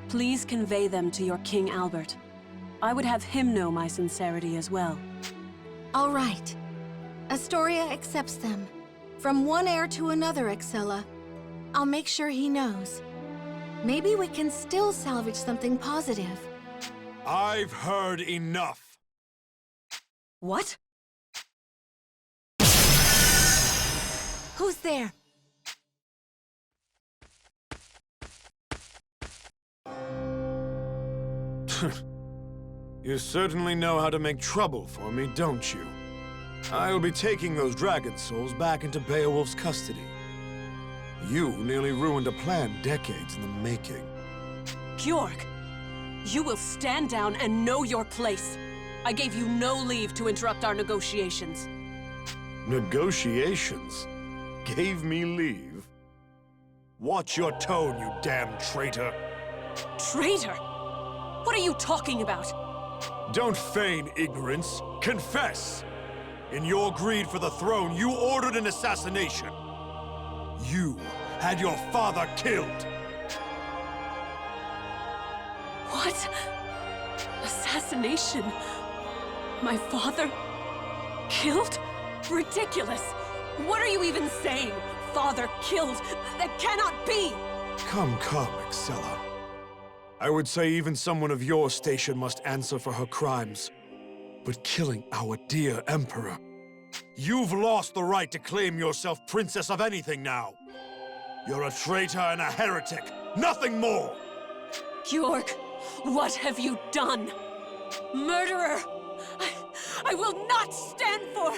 Please convey them to your King Albert. I would have him know my sincerity as well. All right. Astoria accepts them. From one heir to another, Excella. I'll make sure he knows. Maybe we can still salvage something positive. I've heard enough. What? Who's there? You certainly know how to make trouble for me, don't you? I'll be taking those dragon souls back into Beowulf's custody. You nearly ruined a plan decades in the making. Georg, you will stand down and know your place. I gave you no leave to interrupt our negotiations. Negotiations? Gave me leave? Watch your tone, you damn traitor! Traitor? What are you talking about? Don't feign ignorance. Confess! In your greed for the throne, you ordered an assassination. You had your father killed. What? Assassination? My father? Killed? Ridiculous! What are you even saying? Father killed? That cannot be! Come, Excella. I would say even someone of your station must answer for her crimes. But killing our dear Emperor... You've lost the right to claim yourself princess of anything now. You're a traitor and a heretic, nothing more! Georg, what have you done? Murderer! I will not stand for...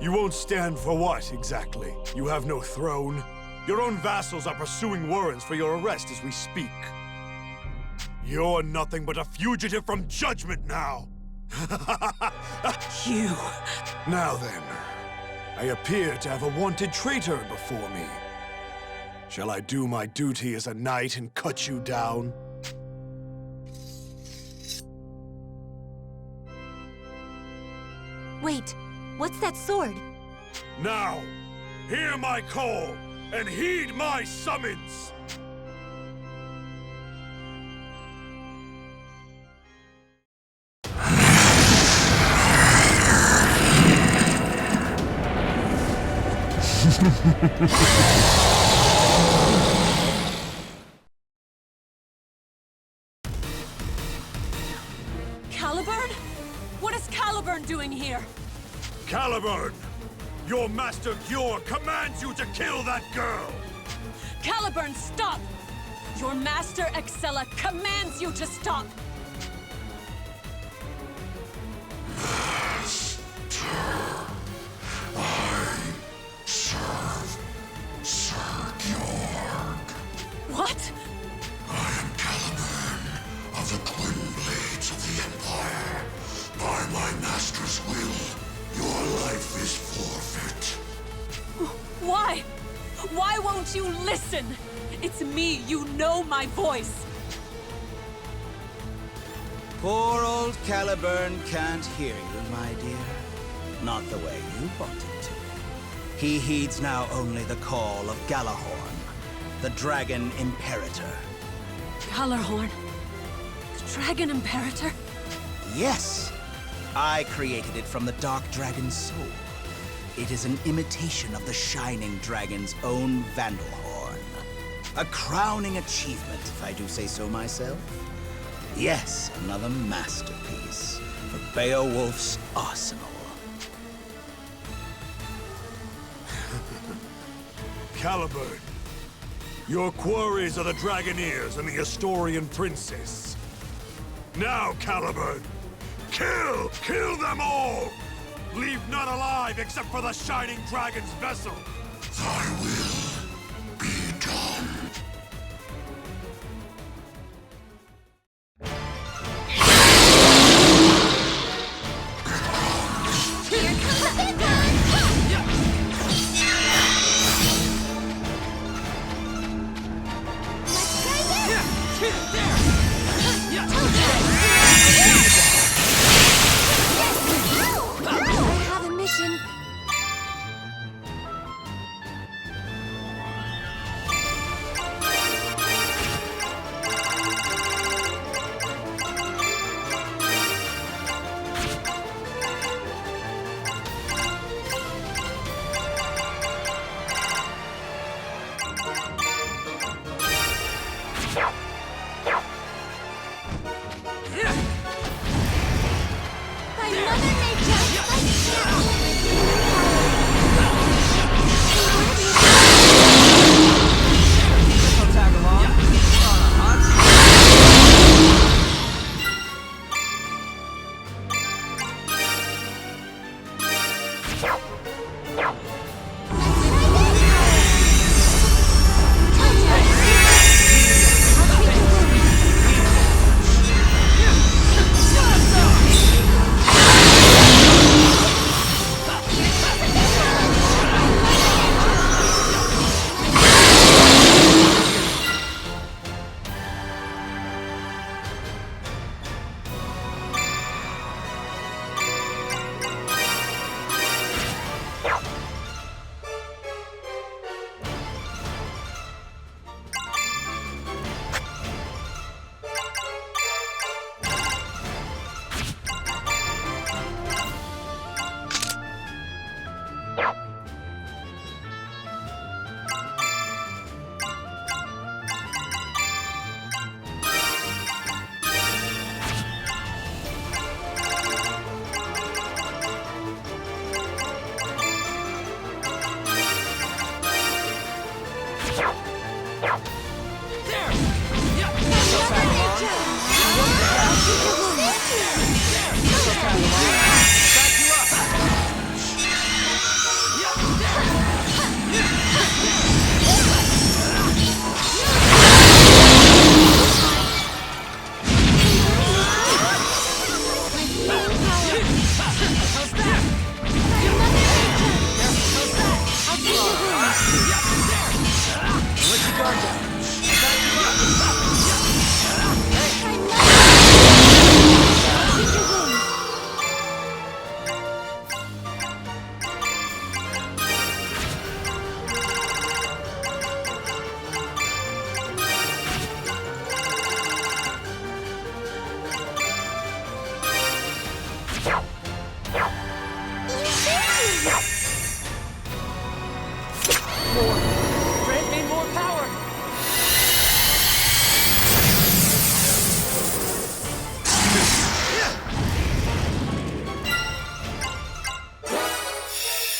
You won't stand for what, exactly? You have no throne. Your own vassals are pursuing warrants for your arrest as we speak. You're nothing but a fugitive from judgment now! You... Now then, I appear to have a wanted traitor before me. Shall I do my duty as a knight and cut you down? Wait, what's that sword? Now, hear my call and heed my summons! Caliburn? What is Caliburn doing here? Caliburn! Your master Gjord commands you to kill that girl! Caliburn, stop! Your master Excella commands you to stop! Sir Gjord. What? I am Caliburn of the Twin master's will, your life is forfeit. Why? Why won't you listen? It's me. You know my voice. Poor old Caliburn can't hear you, my dear. Not the way you want him to. He heeds now only the call of Galahorn, the Dragon Imperator. Galahorn? The Dragon Imperator? Yes! I created it from the Dark Dragon's soul. It is an imitation of the Shining Dragon's own Vandalhorn. A crowning achievement, if I do say so myself. Yes, another masterpiece for Beowulf's arsenal. Caliburn, your quarries are the Dragoneers and the Astorian Princess. Now, Caliburn, kill them all! Leave none alive except for the Shining Dragon's vessel! Thy will be done. I have a mission. Grant me more power!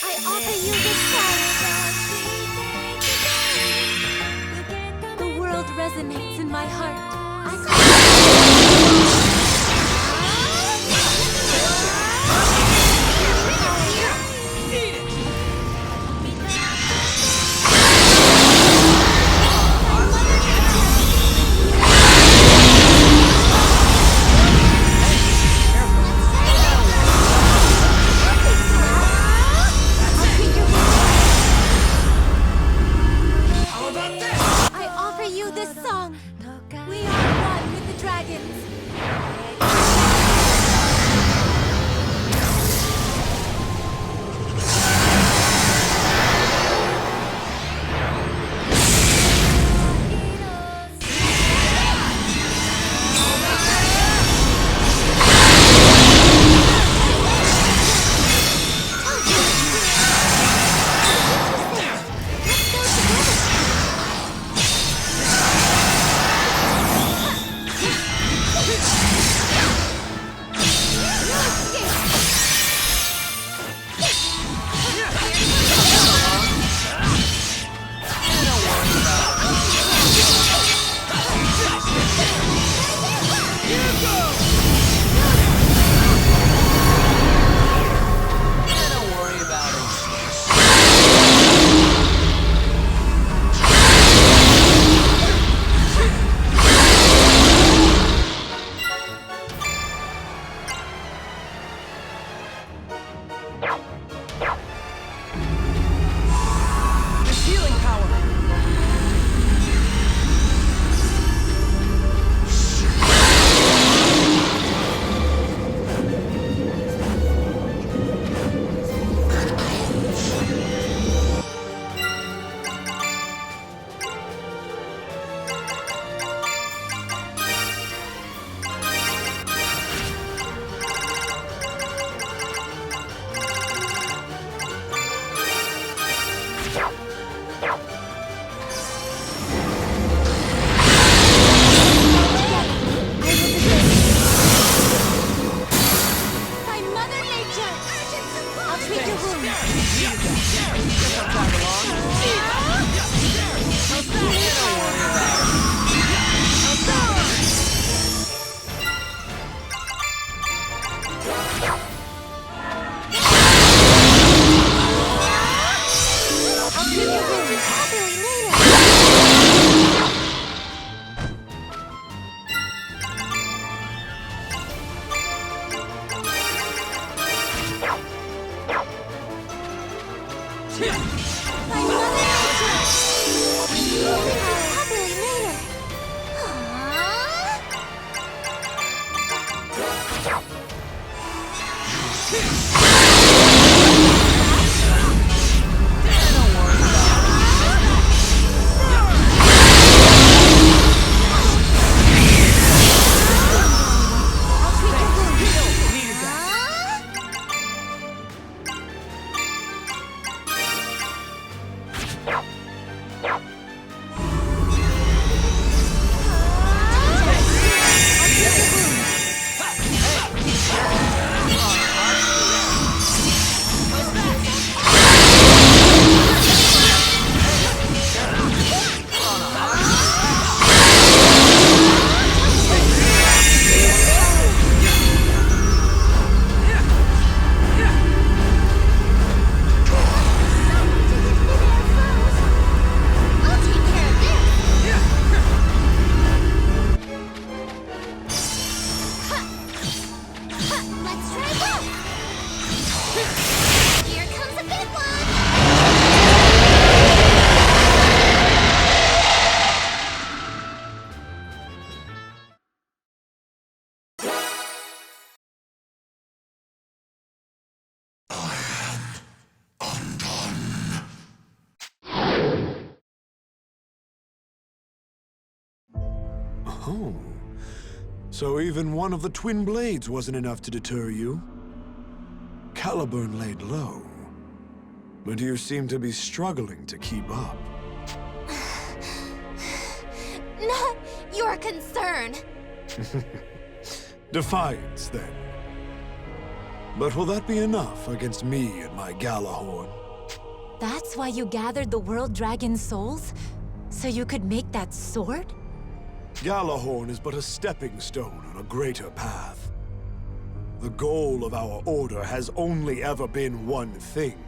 I offer you this power. The world resonates in my heart. Oh. So even one of the twin blades wasn't enough to deter you? Caliburn laid low. But you seem to be struggling to keep up. Not your concern. Defiance, then. But will that be enough against me and my Galahorn? That's why you gathered the World Dragon's souls? So you could make that sword? Galahorn is but a stepping stone on a greater path. The goal of our order has only ever been one thing.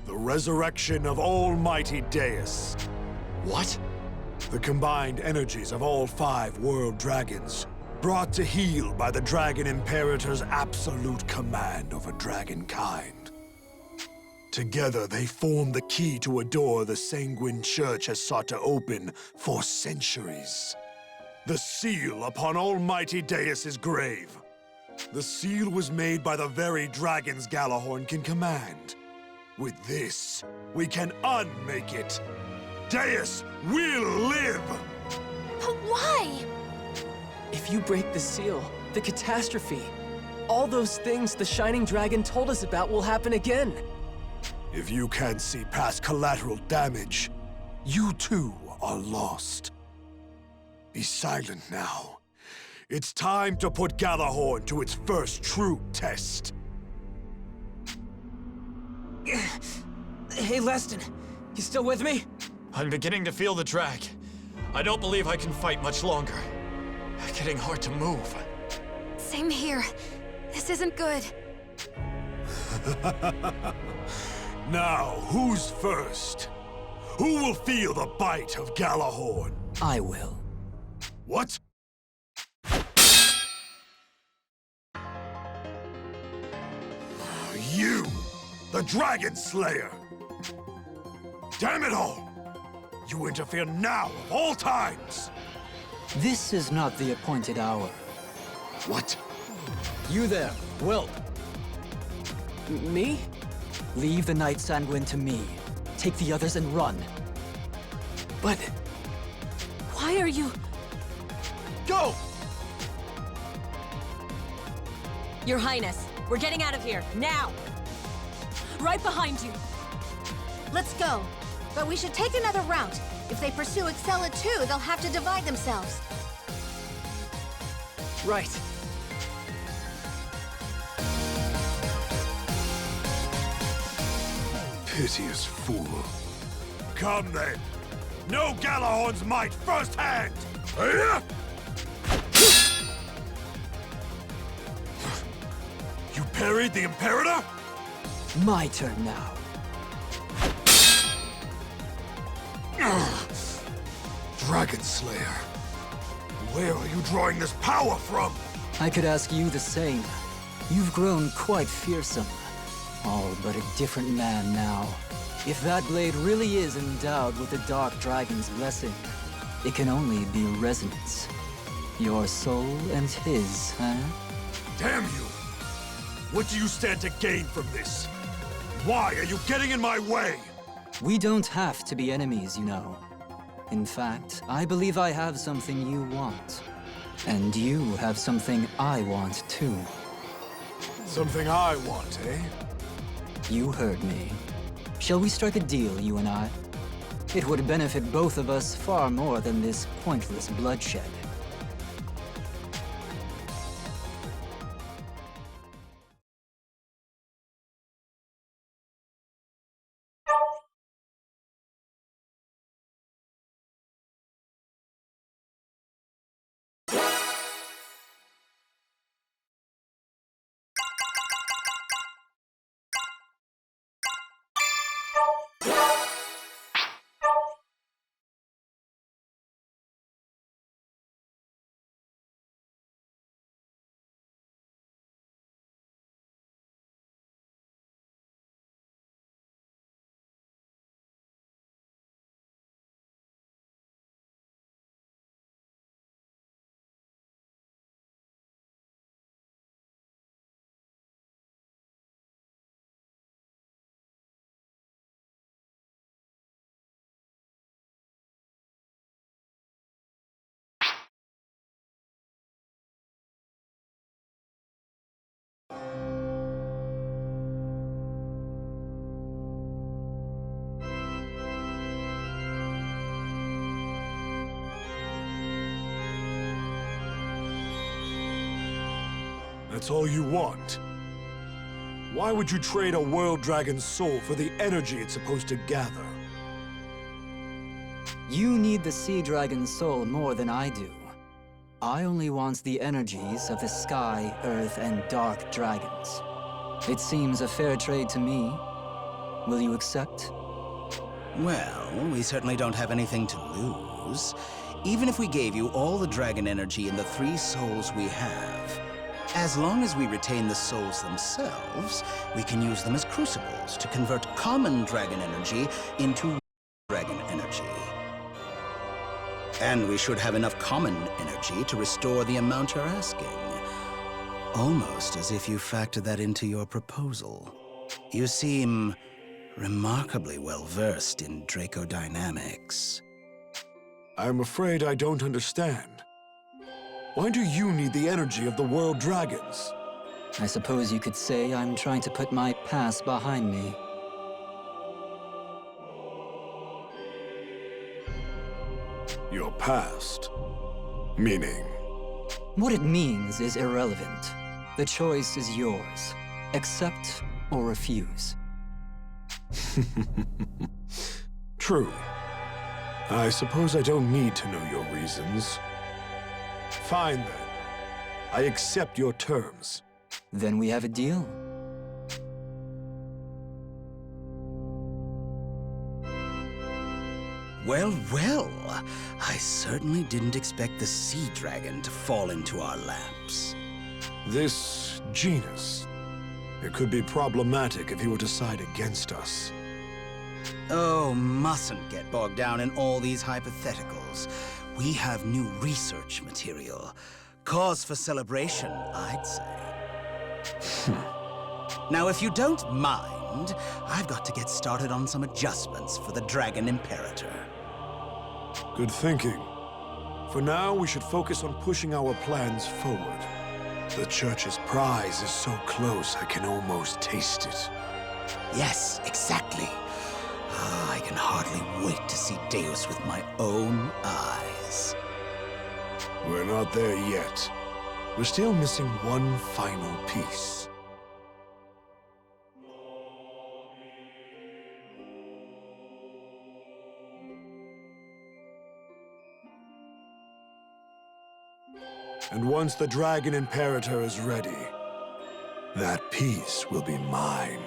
The resurrection of Almighty Deus. What? The combined energies of all 5 world dragons, brought to heel by the Dragon Imperator's absolute command over dragonkind. Together, they form the key to a door the Sanguine Church has sought to open for centuries. The seal upon Almighty Deus's grave. The seal was made by the very dragons Galahorn can command. With this, we can unmake it. Deus will live! But why? If you break the seal, the catastrophe, all those things the Shining Dragon told us about will happen again. If you can't see past collateral damage, you too are lost. Be silent now. It's time to put Galahorn to its first true test. Hey, Leston. You still with me? I'm beginning to feel the drag. I don't believe I can fight much longer. Getting hard to move. Same here. This isn't good. Now, who's first? Who will feel the bite of Galahorn? I will. What? You, the Dragon Slayer! Damn it all! You interfere now, of all times! This is not the appointed hour. What? You there, Will. Me? Leave the Night Sanguine to me. Take the others and run. But... Why are you... Go! Your Highness, we're getting out of here, now! Right behind you! Let's go. But we should take another route. If they pursue Excella too, they'll have to divide themselves. Right. Piteous fool. Come then. Know Galahorn's might firsthand! You parried the Imperator? My turn now. Dragon Slayer. Where are you drawing this power from? I could ask you the same. You've grown quite fearsome. All but a different man now. If that blade really is endowed with the Dark Dragon's blessing, it can only be resonance. Your soul and his, huh? Damn you! What do you stand to gain from this? Why are you getting in my way? We don't have to be enemies, you know. In fact, I believe I have something you want. And you have something I want, too. Something I want, eh? You heard me. Shall we strike a deal, you and I? It would benefit both of us far more than this pointless bloodshed. That's all you want? Why would you trade a World Dragon's soul for the energy it's supposed to gather? You need the Sea Dragon's soul more than I do. I only want the energies of the Sky, Earth, and Dark Dragons. It seems a fair trade to me. Will you accept? Well, we certainly don't have anything to lose. Even if we gave you all the dragon energy in the 3 souls we have, as long as we retain the souls themselves, we can use them as crucibles to convert common dragon energy into dragon energy. And we should have enough common energy to restore the amount you're asking. Almost as if you factored that into your proposal. You seem remarkably well-versed in Dracodynamics. I'm afraid I don't understand. Why do you need the energy of the World Dragons? I suppose you could say I'm trying to put my past behind me. Your past? Meaning? What it means is irrelevant. The choice is yours. Accept or refuse. True. I suppose I don't need to know your reasons. Fine, then. I accept your terms. Then we have a deal. Well, well. I certainly didn't expect the Sea Dragon to fall into our laps. This genus, it could be problematic if he were to side against us. Oh, mustn't get bogged down in all these hypotheticals. We have new research material. Cause for celebration, I'd say. Now, if you don't mind, I've got to get started on some adjustments for the Dragon Imperator. Good thinking. For now, we should focus on pushing our plans forward. The Church's prize is so close, I can almost taste it. Yes, exactly. I can hardly wait to see Deus with my own eyes. We're not there yet. We're still missing one final piece. And once the Dragon Imperator is ready, that peace will be mine.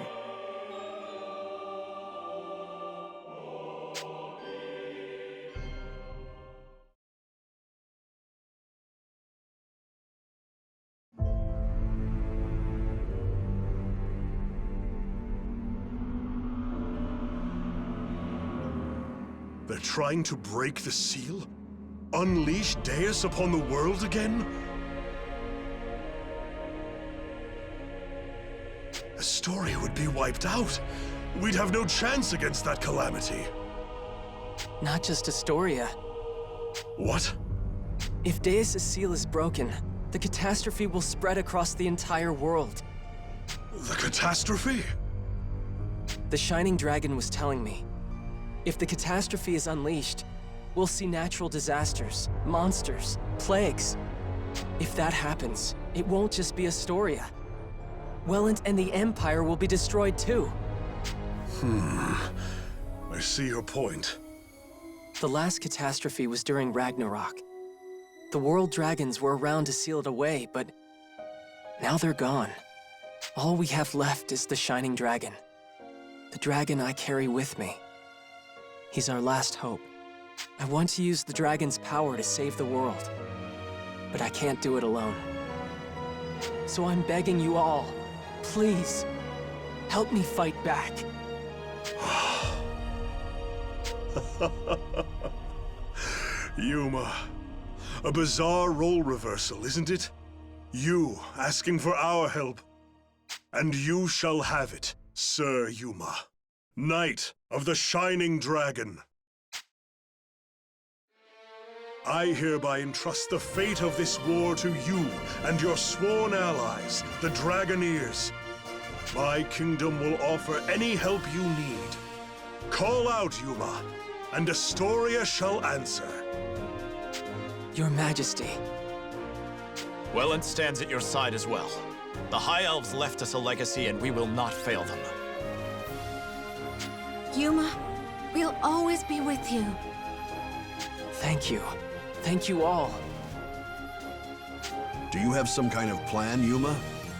They're trying to break the seal? Unleash Deus upon the world again? Astoria would be wiped out. We'd have no chance against that calamity. Not just Astoria. What? If Deus' seal is broken, the catastrophe will spread across the entire world. The catastrophe? The Shining Dragon was telling me. If the catastrophe is unleashed, we'll see natural disasters, monsters, plagues. If that happens, it won't just be Astoria. Welland and the Empire will be destroyed too. I see your point. The last catastrophe was during Ragnarok. The world dragons were around to seal it away, but now they're gone. All we have left is the Shining Dragon. The dragon I carry with me. He's our last hope. I want to use the dragon's power to save the world, but I can't do it alone. So I'm begging you all, please, help me fight back. Yuma, a bizarre role reversal, isn't it? You asking for our help, and you shall have it, Sir Yuma, Knight of the Shining Dragon. I hereby entrust the fate of this war to you and your sworn allies, the Dragoneers. My kingdom will offer any help you need. Call out, Yuma, and Astoria shall answer. Your Majesty. Welland stands at your side as well. The High Elves left us a legacy, and we will not fail them. Yuma, we'll always be with you. Thank you. Thank you all. Do you have some kind of plan, Yuma?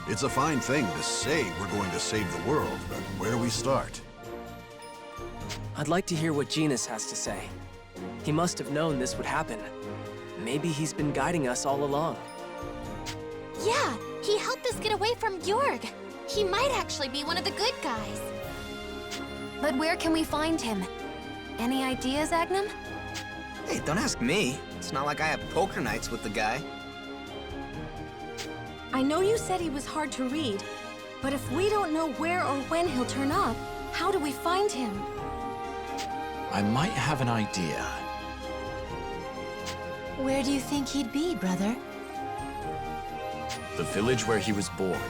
It's a fine thing to say we're going to save the world, but where do we start? I'd like to hear what Genus has to say. He must have known this would happen. Maybe he's been guiding us all along. Yeah, he helped us get away from Bjorg. He might actually be one of the good guys. But where can we find him? Any ideas, Agnum? Hey, don't ask me. It's not like I have poker nights with the guy. I know you said he was hard to read, but if we don't know where or when he'll turn up, how do we find him? I might have an idea. Where do you think he'd be, brother? The village where he was born.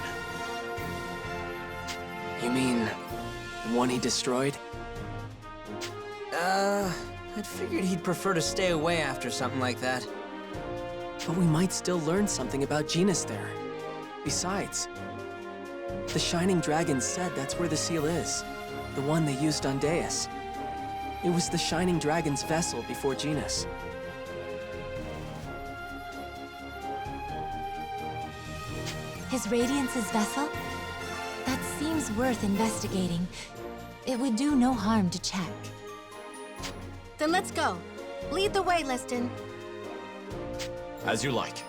You mean the one he destroyed? I'd figured he'd prefer to stay away after something like that. But we might still learn something about Genus there. Besides, the Shining Dragon said that's where the seal is. The one they used on Deus. It was the Shining Dragon's vessel before Genus. His Radiance's vessel? That seems worth investigating. It would do no harm to check. Then let's go. Lead the way, Liston. As you like.